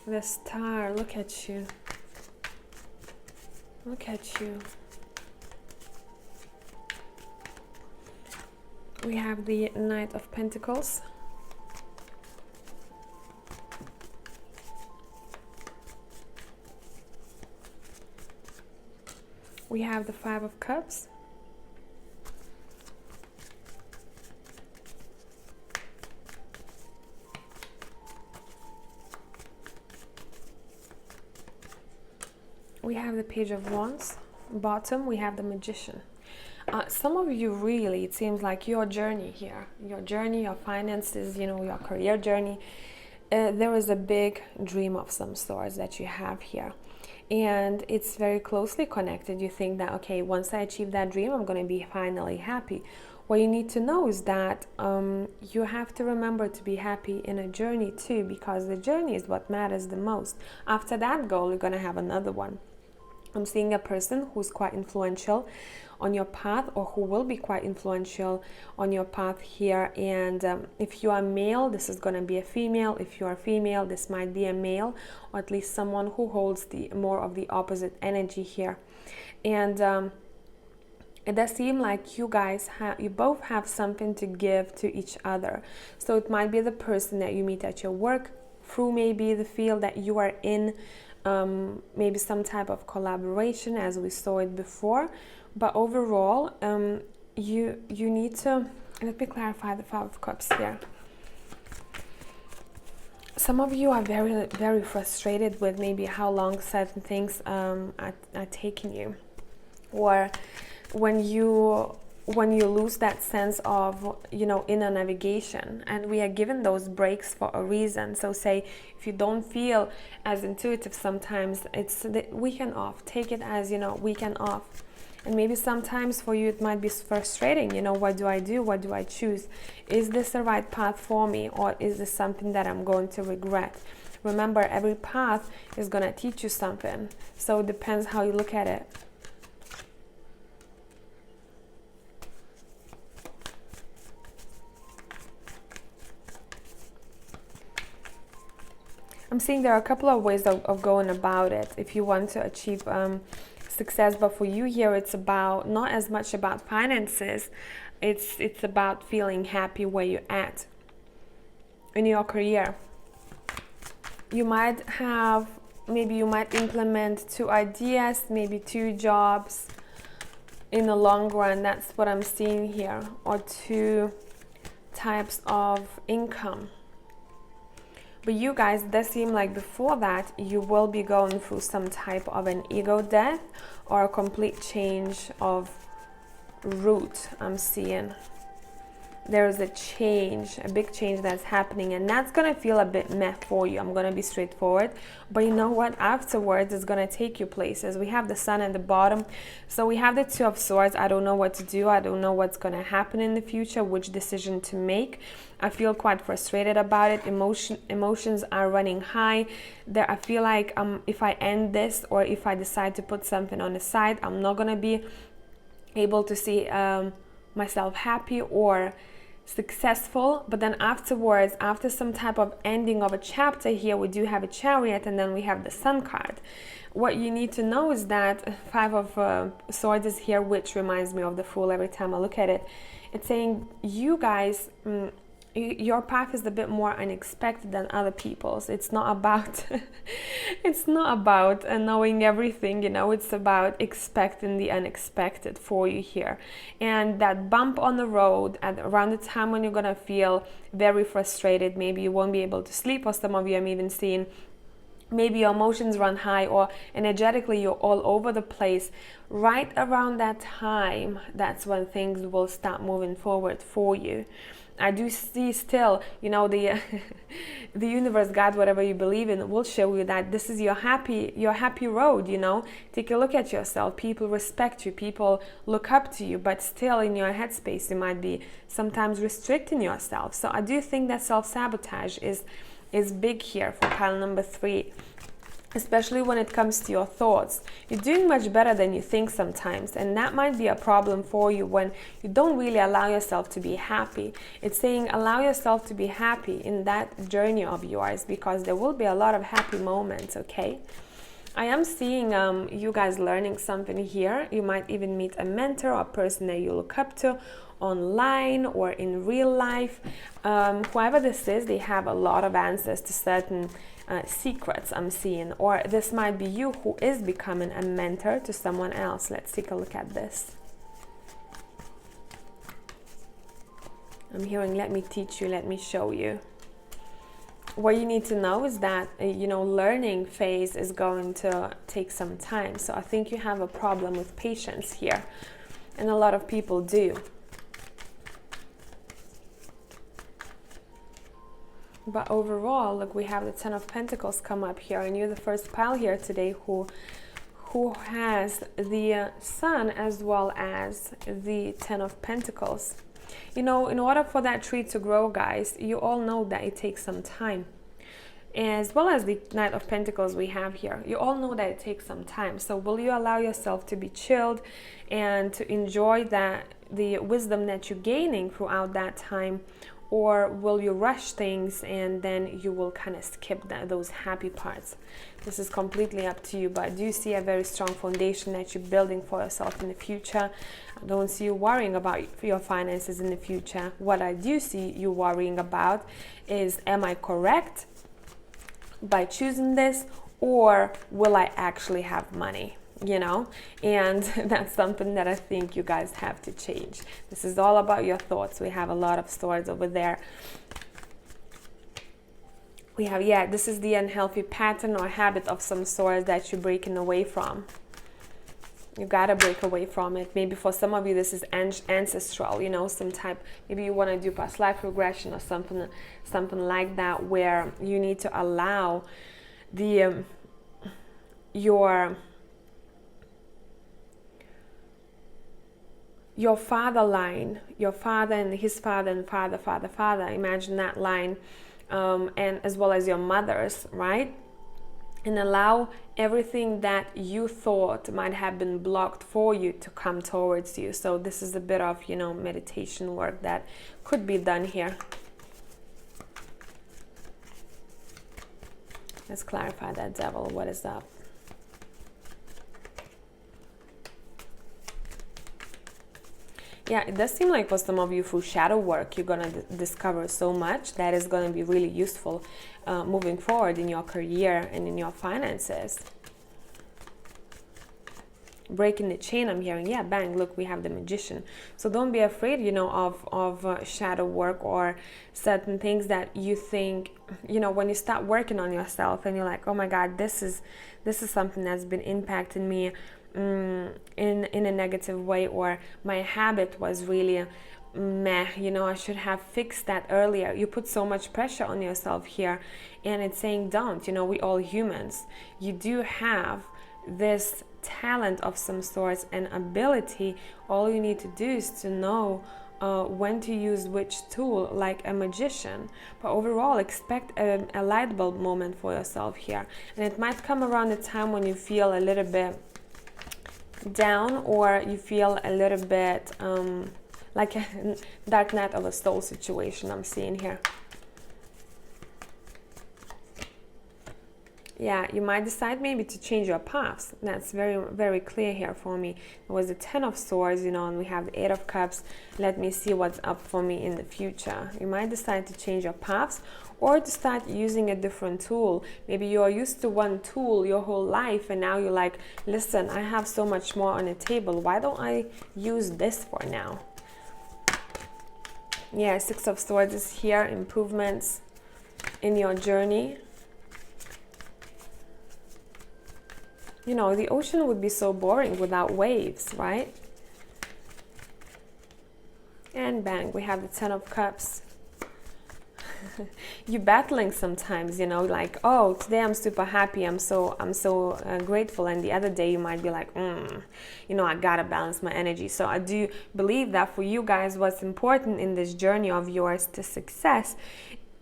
The Star, look at you. Look at you. We have the Knight of Pentacles. We have the 5 of Cups. We have the Page of Wands. Bottom, we have the Magician. Some of you really, it seems like your journey here, your journey, your finances, you know, your career journey, there is a big dream of some sorts that you have here. And it's very closely connected. You think that, okay, once I achieve that dream, I'm going to be finally happy. What you need to know is that you have to remember to be happy in a journey too, because the journey is what matters the most. After that goal, you're going to have another one. I'm seeing a person who's quite influential on your path, or who will be quite influential on your path here. And if you are male, this is going to be a female. If you are female, this might be a male, or at least someone who holds the more of the opposite energy here. And it does seem like you guys you both have something to give to each other. So it might be the person that you meet at your work, through maybe the field that you are in, maybe some type of collaboration as we saw it before. But overall, you need to, let me clarify the 5 of Cups here. Some of you are very, very frustrated with maybe how long certain things are taking you. Or when you when you lose that sense of, you know, inner navigation. And we are given those breaks for a reason. So say if you don't feel as intuitive sometimes, it's the weekend off. Take it as, you know, weekend off. And maybe sometimes for you it might be frustrating, you know, what do I do? What do I choose? Is this the right path for me, or is this something that I'm going to regret? Remember, every path is going to teach you something. So it depends how you look at it. I'm seeing there are a couple of ways of going about it if you want to achieve success, but for you here it's about not as much about finances, it's about feeling happy where you're at in your career. You might have, maybe you might implement 2 ideas, maybe 2 jobs in the long run. That's what I'm seeing here, or 2 types of income. But you guys, it does seem like before that you will be going through some type of an ego death or a complete change of route. I'm seeing there's a change, a big change that's happening, and that's gonna feel a bit meh for you. I'm gonna be straightforward, but you know what, afterwards it's gonna take you places. We have the Sun at the bottom, so we have the 2 of Swords. I don't know what to do. I don't know what's gonna happen in the future, which decision to make. I feel quite frustrated about it. Emotions are running high there. I feel like if I end this, or if I decide to put something on the side, I'm not gonna be able to see myself happy or successful. But then afterwards, after some type of ending of a chapter here, we do have a Chariot, and then we have the Sun card. What you need to know is that 5 of Swords is here, which reminds me of the Fool every time I look at it. It's saying you guys, your path is a bit more unexpected than other people's. It's not about it's not about knowing everything, you know. It's about expecting the unexpected for you here. And that bump on the road at around the time when you're gonna feel very frustrated, maybe you won't be able to sleep, or some of you I'm even seeing maybe your emotions run high, or energetically you're all over the place. Right around that time, that's when things will start moving forward for you. I do see still, you know, the the universe, God, whatever you believe in, will show you that this is your happy road, you know. Take a look at yourself. People respect you, people look up to you, but still in your headspace you might be sometimes restricting yourself. So I do think that self-sabotage is big here for pile number 3. Especially when it comes to your thoughts. You're doing much better than you think sometimes, and that might be a problem for you when you don't really allow yourself to be happy. It's saying allow yourself to be happy in that journey of yours, because there will be a lot of happy moments, okay? I am seeing you guys learning something here. You might even meet a mentor or a person that you look up to online or in real life. Whoever this is, they have a lot of answers to certain secrets I'm seeing, or this might be you who is becoming a mentor to someone else. Let's take a look at this. I'm hearing, let me teach you, let me show you. What you need to know is that, you know, learning phase is going to take some time. So I think you have a problem with patience here, and a lot of people do. But overall, look, we have the 10 of Pentacles come up here, and you're the first pile here today who has the Sun as well as the 10 of Pentacles. You know, in order for that tree to grow, guys, you all know that it takes some time. As well as the Knight of Pentacles we have here, you all know that it takes some time. So will you allow yourself to be chilled and to enjoy the wisdom that you're gaining throughout that time? Or will you rush things and then you will kind of skip those happy parts? This is completely up to you, but I do see a very strong foundation that you're building for yourself in the future. I don't see you worrying about your finances in the future. What I do see you worrying about is, am I correct by choosing this, or will I actually have money? You know, and that's something that I think you guys have to change. This is all about your thoughts. We have a lot of swords over there. We have, yeah, this is the unhealthy pattern or habit of some sort that you're breaking away from. You gotta break away from it. Maybe for some of you this is ancestral, you know, some type, maybe you want to do past life regression or something like that, where you need to allow the your father line, your father and his father and father, imagine that line, and as well as your mother's, right? And allow everything that you thought might have been blocked for you to come towards you. So this is a bit of, you know, meditation work that could be done here. Let's clarify that, devil. What is up? Yeah, it does seem like for some of you through shadow work, you're going to discover so much that is going to be really useful moving forward in your career and in your finances. Breaking the chain, I'm hearing. Yeah, bang, look, we have the Magician. So don't be afraid, you know, of shadow work or certain things that you think, you know, when you start working on yourself and you're like, oh my God, this is something that's been impacting me in a negative way, or my habit was really meh, you know, I should have fixed that earlier. You put so much pressure on yourself here, and it's saying don't, you know, we all humans. You do have this talent of some sort and ability. All you need to do is to know when to use which tool, like a magician. But overall, expect a light bulb moment for yourself here, and it might come around a time when you feel a little bit down, or you feel a little bit like a dark night of a soul situation I'm seeing here. Yeah, you might decide maybe to change your paths. That's very, very clear here for me. It was the 10 of Swords, you know, and we have the 8 of Cups. Let me see what's up for me in the future. You might decide to change your paths, or to start using a different tool. Maybe you're used to one tool your whole life, and now you're like, listen, I have so much more on the table. Why don't I use this for now? Yeah, 6 of Swords is here. Improvements in your journey. You know, the ocean would be so boring without waves, right? And bang, we have the 10 of Cups. You're battling sometimes, you know, like, oh, today I'm super happy, I'm so grateful, and the other day you might be like, you know, I gotta balance my energy. So I do believe that for you guys, what's important in this journey of yours to success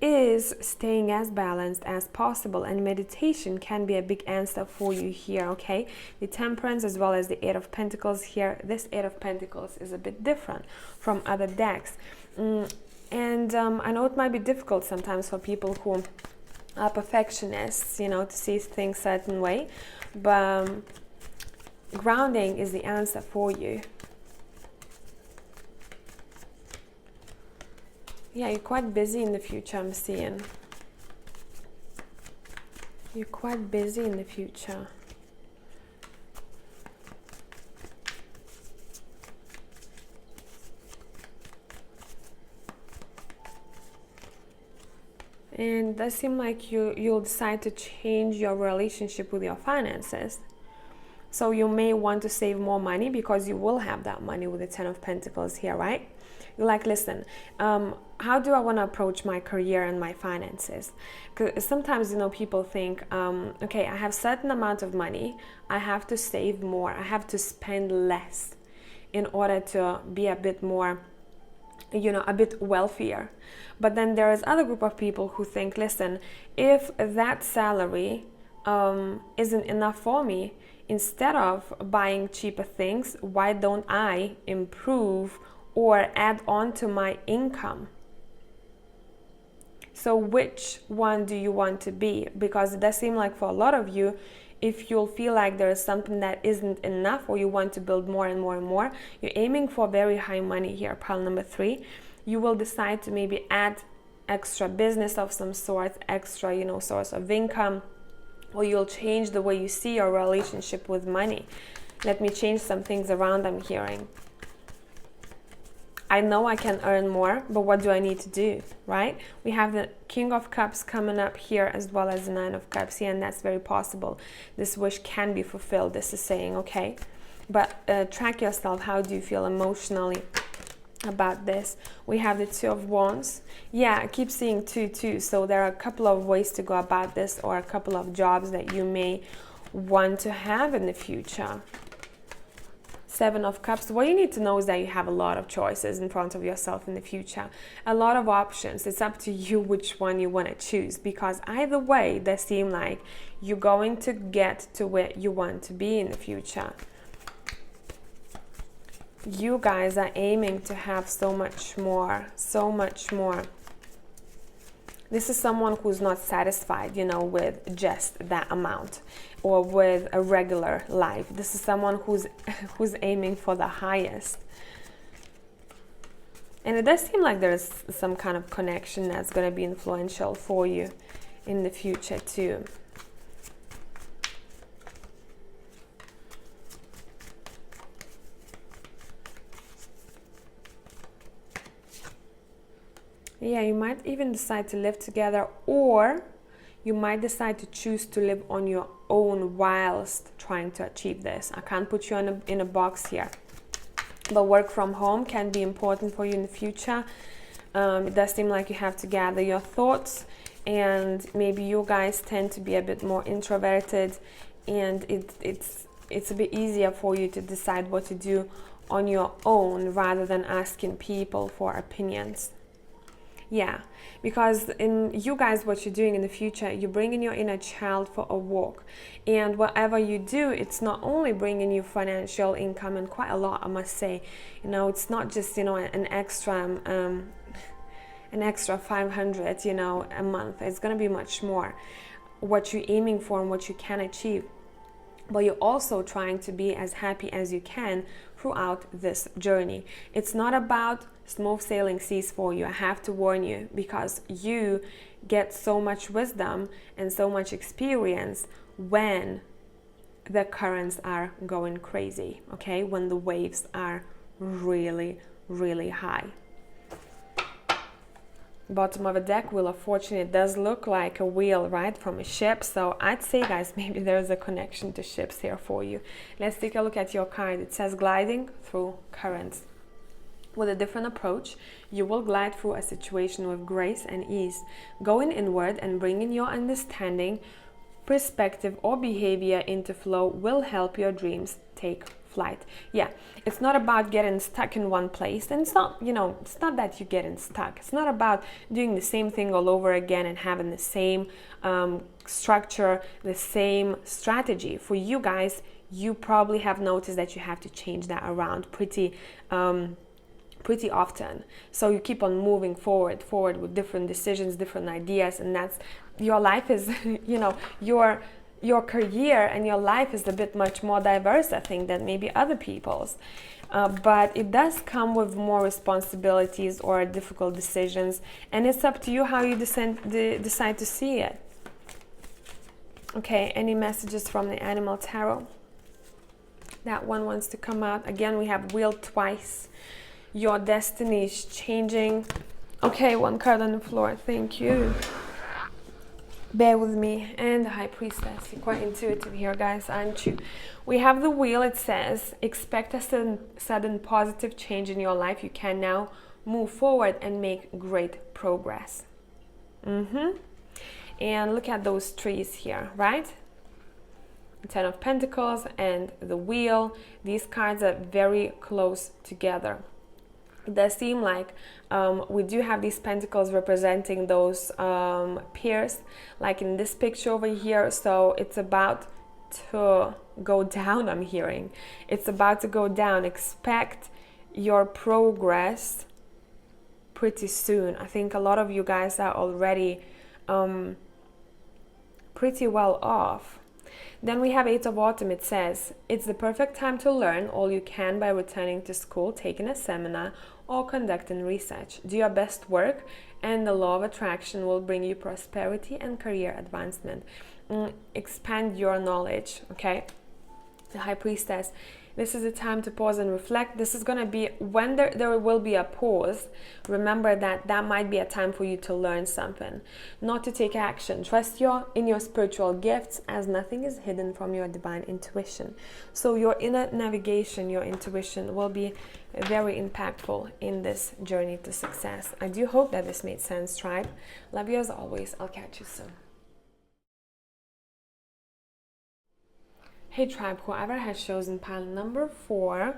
is staying as balanced as possible, and meditation can be a big answer for you here. Okay, the Temperance as well as the 8 of Pentacles here. This 8 of Pentacles is a bit different from other decks, and I know it might be difficult sometimes for people who are perfectionists, you know, to see things certain way, but grounding is the answer for you. Yeah, you're quite busy in the future, I'm seeing. You're quite busy in the future. And it does seem like you'll decide to change your relationship with your finances. So you may want to save more money, because you will have that money with the 10 of Pentacles here, right? You're like, listen, how do I want to approach my career and my finances? Because sometimes, you know, people think, okay, I have certain amount of money, I have to save more, I have to spend less in order to be a bit more, you know, a bit wealthier. But then there is other group of people who think, listen, if that salary isn't enough for me, instead of buying cheaper things, why don't I improve or add on to my income? So which one do you want to be? Because it does seem like for a lot of you, if you'll feel like there is something that isn't enough, or you want to build more and more and more, you're aiming for very high money here, pile number 3. You will decide to maybe add extra business of some sort, extra, you know, source of income, or you'll change the way you see your relationship with money. Let me change some things around, I'm hearing. I know I can earn more, but what do I need to do, right? We have the King of Cups coming up here, as well as the 9 of Cups here, and that's very possible. This wish can be fulfilled, this is saying, okay? But track yourself. How do you feel emotionally about this? We have the Two of Wands. Yeah, I keep seeing two. So there are a couple of ways to go about this, or a couple of jobs that you may want to have in the future. Seven of Cups. What you need to know is that you have a lot of choices in front of yourself in the future. A lot of options. It's up to you which one you want to choose, because either way, they seem like you're going to get to where you want to be in the future. You guys are aiming to have so much more, so much more. This is someone who's not satisfied, you know, with just that amount, or with a regular life. This is someone who's aiming for the highest. And it does seem like there's some kind of connection that's going to be influential for you in the future too. Yeah, you might even decide to live together, or you might decide to choose to live on your own whilst trying to achieve this. I can't put you in a box here. But work from home can be important for you in the future. It does seem like you have to gather your thoughts, and maybe you guys tend to be a bit more introverted, and it's a bit easier for you to decide what to do on your own rather than asking people for opinions. Yeah, because in you guys, what you're doing in the future, you're bringing your inner child for a walk. And whatever you do, it's not only bringing you financial income, and quite a lot, I must say. You know, it's not just, you know, an extra 500, you know, a month. It's going to be much more what you're aiming for and what you can achieve. But you're also trying to be as happy as you can throughout this journey. It's not about smooth sailing seas for you. I have to warn you, because you get so much wisdom and so much experience when the currents are going crazy, okay? When the waves are really, really high. Bottom of a deck, Wheel of Fortune. It does look like a wheel, right, from a ship. So I'd say, guys, maybe there's a connection to ships here for you. Let's take a look at your card. It says gliding through currents. With a different approach, you will glide through a situation with grace and ease. Going inward and bringing your understanding, perspective, or behavior into flow will help your dreams take flight. Yeah, it's not about getting stuck in one place, and it's not, you know, it's not that you're getting stuck. It's not about doing the same thing all over again and having the same structure, the same strategy. For you guys, you probably have noticed that you have to change that around pretty often. So you keep on moving forward with different decisions, different ideas, and that's your life is, you know, your career and your life is a bit much more diverse, I think, than maybe other people's. But it does come with more responsibilities or difficult decisions, and it's up to you how you decide to see it. Okay, any messages from the Animal Tarot? That one wants to come out. Again, we have Wheel twice. Your destiny is changing. Okay, one card on the floor. Thank you. Bear with me. And the High Priestess. You're quite intuitive here, guys, aren't you? We have the Wheel. It says, expect a sudden positive change in your life. You can now move forward and make great progress. And look at those trees here, right? Ten of Pentacles and the Wheel. These cards are very close together. It does seem like we do have these pentacles representing those pairs, like in this picture over here. So it's about to go down, I'm hearing. It's about to go down. Expect your progress pretty soon. I think a lot of you guys are already pretty well off. Then we have Eight of Autumn. It says, it's the perfect time to learn all you can by returning to school, taking a seminar, or conducting research. Do your best work, and the law of attraction will bring you prosperity and career advancement. Expand your knowledge, okay? The High Priestess. This is a time to pause and reflect. This is going to be when there will be a pause. Remember that that might be a time for you to learn something, not to take action. Trust in your spiritual gifts, as nothing is hidden from your divine intuition. So your inner navigation, your intuition will be very impactful in this journey to success. I do hope that this made sense, tribe. Love you as always. I'll catch you soon. Hey tribe, whoever has chosen pile number 4,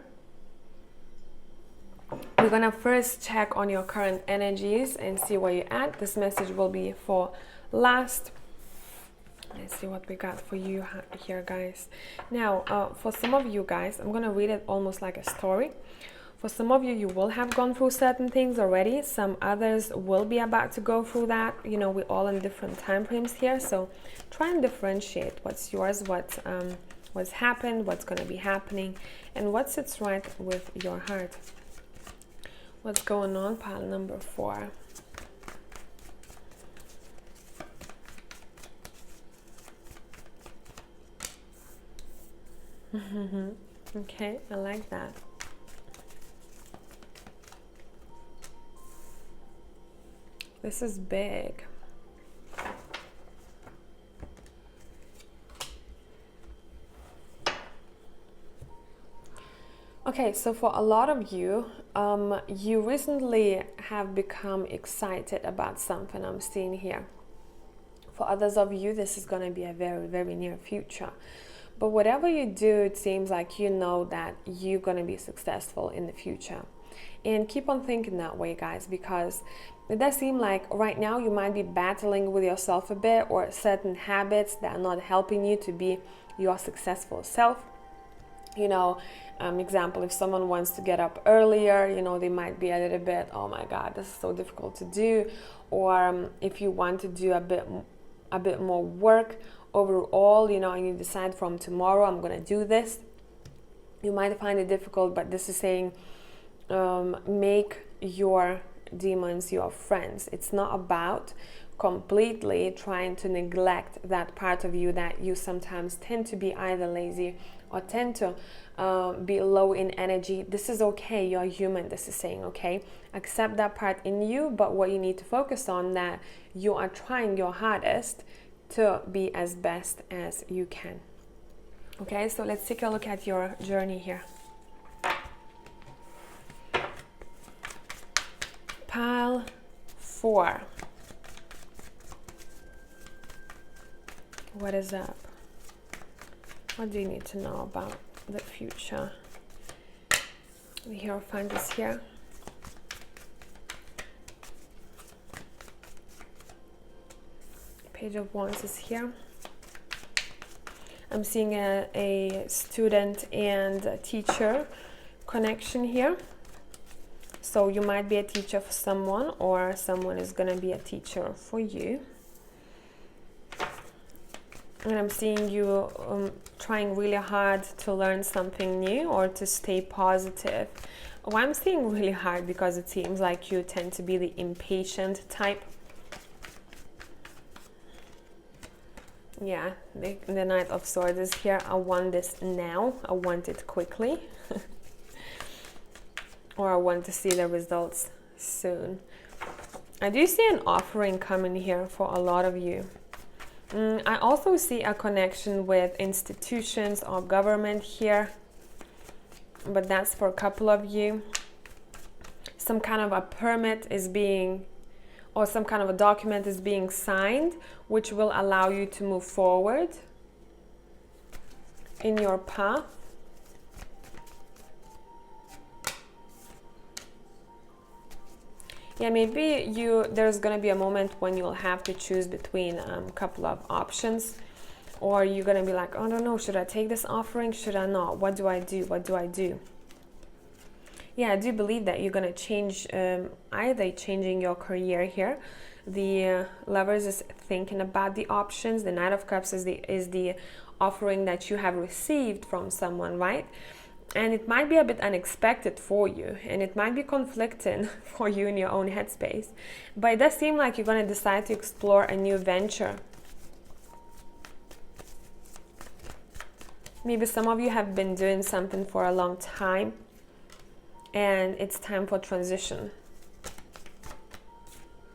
we're gonna first check on your current energies and see where you're at. This message will be for last. Let's see what we got for you here, guys. Now, for some of you guys, I'm gonna read it almost like a story. For some of you, you will have gone through certain things already. Some others will be about to go through that. You know, we're all in different time frames here, so try and differentiate what's yours, what's happened, what's going to be happening, and what sits right with your heart. What's going on, pile number 4? Okay, I like that. This is big. Okay, so for a lot of you, you recently have become excited about something I'm seeing here. For others of you, this is going to be a very, very near future. But whatever you do, it seems like you know that you're going to be successful in the future. And keep on thinking that way, guys, because it does seem like right now you might be battling with yourself a bit, or certain habits that are not helping you to be your successful self. You know, example, if someone wants to get up earlier, you know, they might be a little bit, oh my God, this is so difficult to do. Or if you want to do a bit more work overall, you know, and you decide from tomorrow I'm going to do this, you might find it difficult. But this is saying, make your demons your friends. It's not about completely trying to neglect that part of you that you sometimes tend to be either lazy or tend to be low in energy. This is okay. You're human. This is saying, okay, accept that part in you, but what you need to focus on, that you are trying your hardest to be as best as you can. Okay, so let's take a look at your journey here. Pile 4. What is up? What do you need to know about the future? The Hierophant is here. Page of Wands is here. I'm seeing a student and a teacher connection here. So you might be a teacher for someone, or someone is going to be a teacher for you. And I'm seeing you trying really hard to learn something new or to stay positive. Well, I'm seeing really hard because it seems like you tend to be the impatient type. Yeah, the Knight of Swords is here. I want this now. I want it quickly. Or I want to see the results soon. I do see an offering coming here for a lot of you. I also see a connection with institutions or government here, but that's for a couple of you. Some kind of a permit is being, or some kind of a document is being signed, which will allow you to move forward in your path. Yeah, maybe there's going to be a moment when you'll have to choose between a couple of options, or you're going to be like, oh, I don't know, should I take this offering? Should I not? What do I do? What do I do? Yeah, I do believe that you're going to change, either changing your career here. The Lovers is thinking about the options. The Knight of Cups is the offering that you have received from someone, right? And it might be a bit unexpected for you, and it might be conflicting for you in your own headspace. But it does seem like you're going to decide to explore a new venture. Maybe some of you have been doing something for a long time and it's time for transition.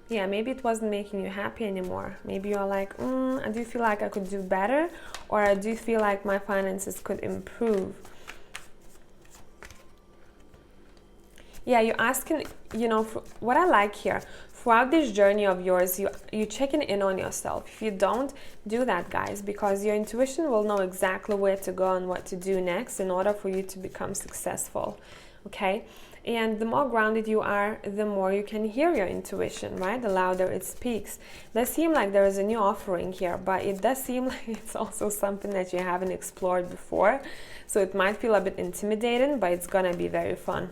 Yeah, maybe it wasn't making you happy anymore. Maybe you're like, I do feel like I could do better, or I do feel like my finances could improve. Yeah, you're asking, you know, what I like here, throughout this journey of yours, you're checking in on yourself. If you don't, do that, guys, because your intuition will know exactly where to go and what to do next in order for you to become successful, okay? And the more grounded you are, the more you can hear your intuition, right? The louder it speaks. It does seem like there is a new offering here, but it does seem like it's also something that you haven't explored before. So it might feel a bit intimidating, but it's gonna be very fun.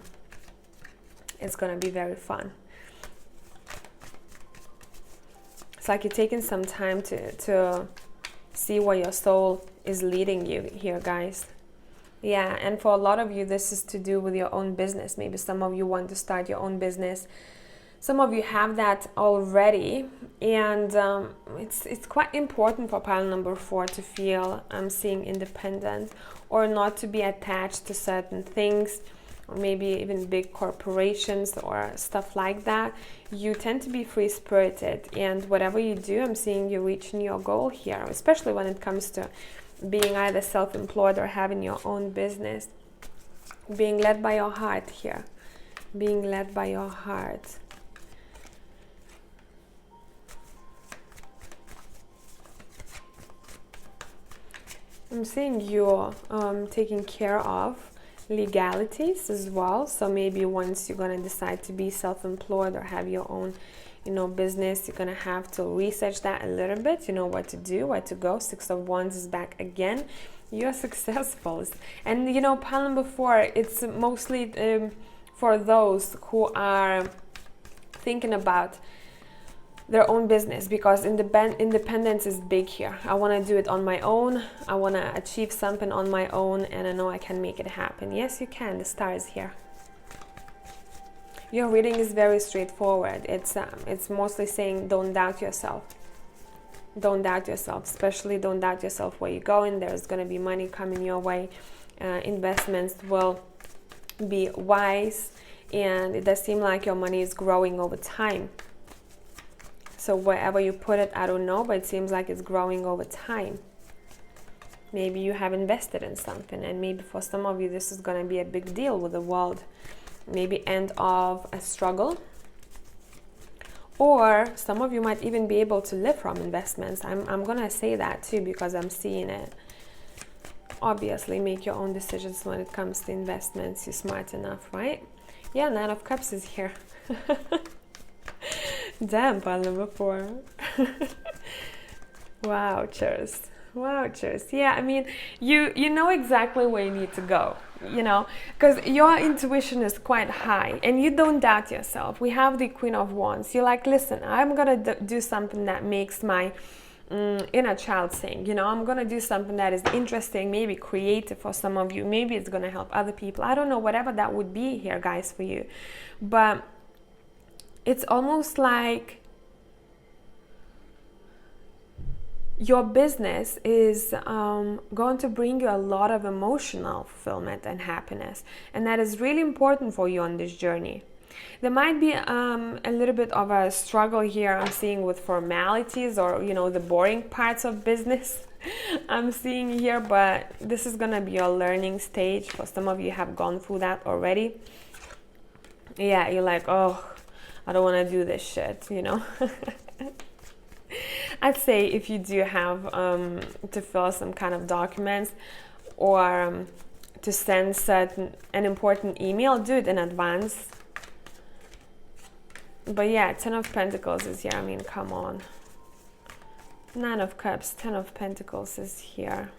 It's gonna be very fun. It's like you're taking some time to see where your soul is leading you here, guys. Yeah, and for a lot of you, this is to do with your own business. Maybe some of you want to start your own business. Some of you have that already, and it's quite important for pile number 4 to feel, I'm seeing, independent, or not to be attached to certain things, or maybe even big corporations or stuff like that. You tend to be free-spirited, and whatever you do, I'm seeing you reaching your goal here, especially when it comes to being either self-employed or having your own business. Being led by your heart here. Being led by your heart. I'm seeing you taking care of legalities as well. So maybe once you're gonna decide to be self-employed or have your own, you know, business, you're gonna have to research that a little bit. You know what to do, where to go. 6 of Wands is back again. You're successful, and you know, pile number 4, it's mostly for those who are thinking about their own business, because independence is big here. I want to do it on my own. I want to achieve something on my own, and I know I can make it happen. Yes, you can. The star is here. Your reading is very straightforward. It's mostly saying don't doubt yourself. Don't doubt yourself, especially don't doubt yourself where you're going. There's going to be money coming your way. Investments will be wise, and it does seem like your money is growing over time. So wherever you put it, I don't know, but it seems like it's growing over time. Maybe you have invested in something, and maybe for some of you this is going to be a big deal with the world. Maybe end of a struggle. Or some of you might even be able to live from investments. I'm going to say that too, because I'm seeing it. Obviously, make your own decisions when it comes to investments. You're smart enough, right? Yeah, 9 of Cups is here. Damn, pile number 4. Wow, cheers. Wow, cheers. Yeah, I mean, you know exactly where you need to go, you know, because your intuition is quite high and you don't doubt yourself. We have the Queen of Wands. You're like, listen, I'm going to do something that makes my inner child sing. You know, I'm going to do something that is interesting, maybe creative for some of you. Maybe it's going to help other people. I don't know, whatever that would be here, guys, for you. But it's almost like your business is going to bring you a lot of emotional fulfillment and happiness. And that is really important for you on this journey. There might be a little bit of a struggle here, I'm seeing, with formalities or, you know, the boring parts of business I'm seeing here. But this is going to be a learning stage. For some of you have gone through that already. Yeah, you're like, oh, I don't want to do this shit, you know. I'd say if you do have to fill some kind of documents or to send an important email, do it in advance. But yeah, 10 of Pentacles is here. I mean, come on. 9 of Cups, 10 of Pentacles is here.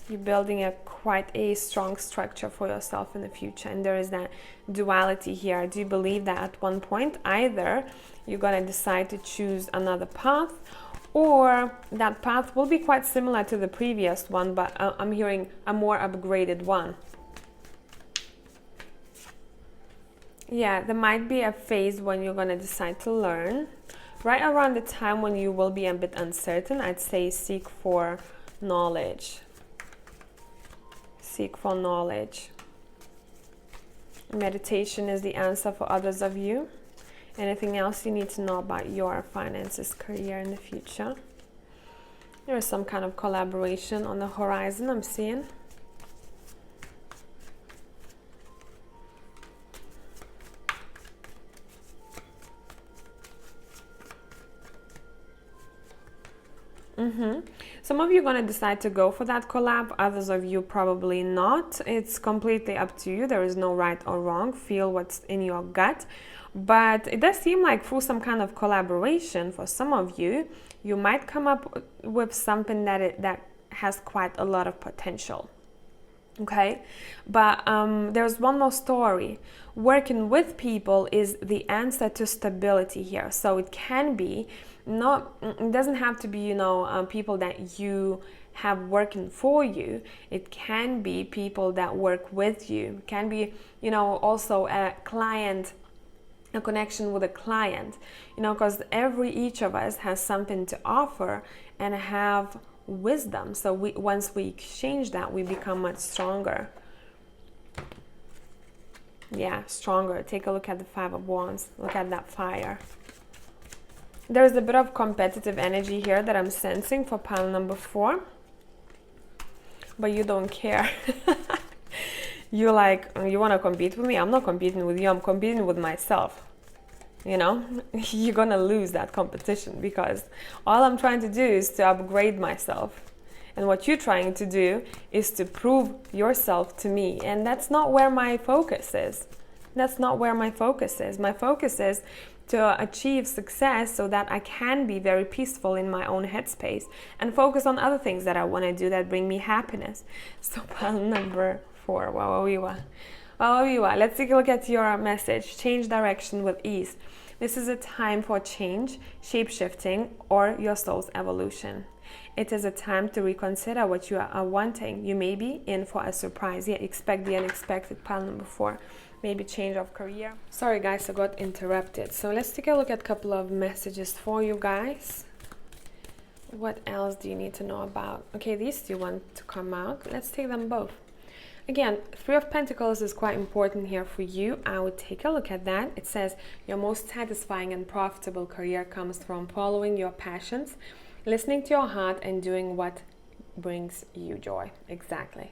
You're building quite a strong structure for yourself in the future, and there is that duality here. I do believe that at one point either you're going to decide to choose another path, or that path will be quite similar to the previous one, but I'm hearing a more upgraded one. Yeah, there might be a phase when you're going to decide to learn. Right around the time when you will be a bit uncertain, I'd say seek for knowledge. Seek for knowledge. Meditation is the answer for others of you. Anything else you need to know about your finances, career in the future? There is some kind of collaboration on the horizon, I'm seeing. Some of you are going to decide to go for that collab, others of you probably not. It's completely up to you. There is no right or wrong. Feel what's in your gut. But it does seem like through some kind of collaboration for some of you, you might come up with something that has quite a lot of potential. Okay, but there's one more story. Working with people is the answer to stability here. So it can be it doesn't have to be, you know, people that you have working for you. It can be people that work with you. It can be, you know, also a client, a connection with a client, you know, because each of us has something to offer and have wisdom. So once we exchange that, we become much stronger. Yeah, stronger. Take a look at the Five of Wands. Look at that fire. There's a bit of competitive energy here that I'm sensing for pile number 4. But you don't care. You're like, you want to compete with me? I'm not competing with you. I'm competing with myself. You know, you're going to lose that competition because all I'm trying to do is to upgrade myself. And what you're trying to do is to prove yourself to me. And that's not where my focus is. That's not where my focus is. My focus is to achieve success so that I can be very peaceful in my own headspace and focus on other things that I want to do that bring me happiness. So pile number 4. Let's take a look at your message. Change direction with ease. This is a time for change, shape-shifting, or your soul's evolution. It is a time to reconsider what you are wanting. You may be in for a surprise. Yeah, expect the unexpected. Pile number 4. Maybe change of career. Sorry guys, I got interrupted. So let's take a look at a couple of messages for you guys. What else do you need to know about? Okay, these two want to come out. Let's take them both. Again, 3 of Pentacles is quite important here for you. I would take a look at that. It says your most satisfying and profitable career comes from following your passions, listening to your heart, and doing what brings you joy. Exactly.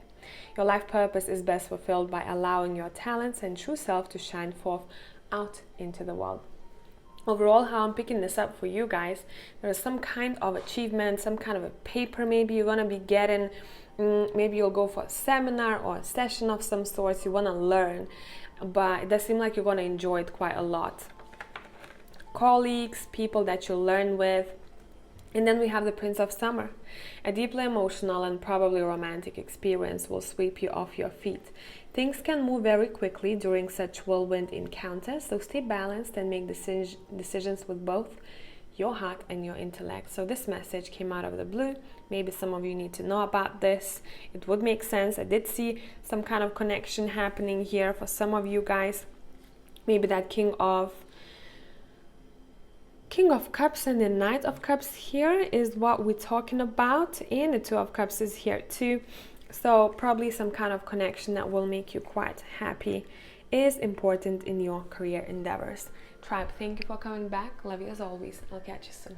Your life purpose is best fulfilled by allowing your talents and true self to shine forth out into the world. Overall, how I'm picking this up for you guys, there is some kind of achievement, some kind of a paper maybe you're going to be getting. Maybe you'll go for a seminar or a session of some sorts. You want to learn, but it does seem like you're going to enjoy it quite a lot. Colleagues, people that you learn with. And then we have the Prince of Summer. A deeply emotional and probably romantic experience will sweep you off your feet. Things can move very quickly during such whirlwind encounters, so stay balanced and make decisions with both your heart and your intellect. So this message came out of the blue. Maybe some of you need to know about this. It would make sense. I did see some kind of connection happening here for some of you guys. Maybe that King of Cups and the Knight of Cups here is what we're talking about, and the Two of Cups is here too. So probably some kind of connection that will make you quite happy is important in your career endeavors. Tribe, thank you for coming back. Love you as always. I'll catch you soon.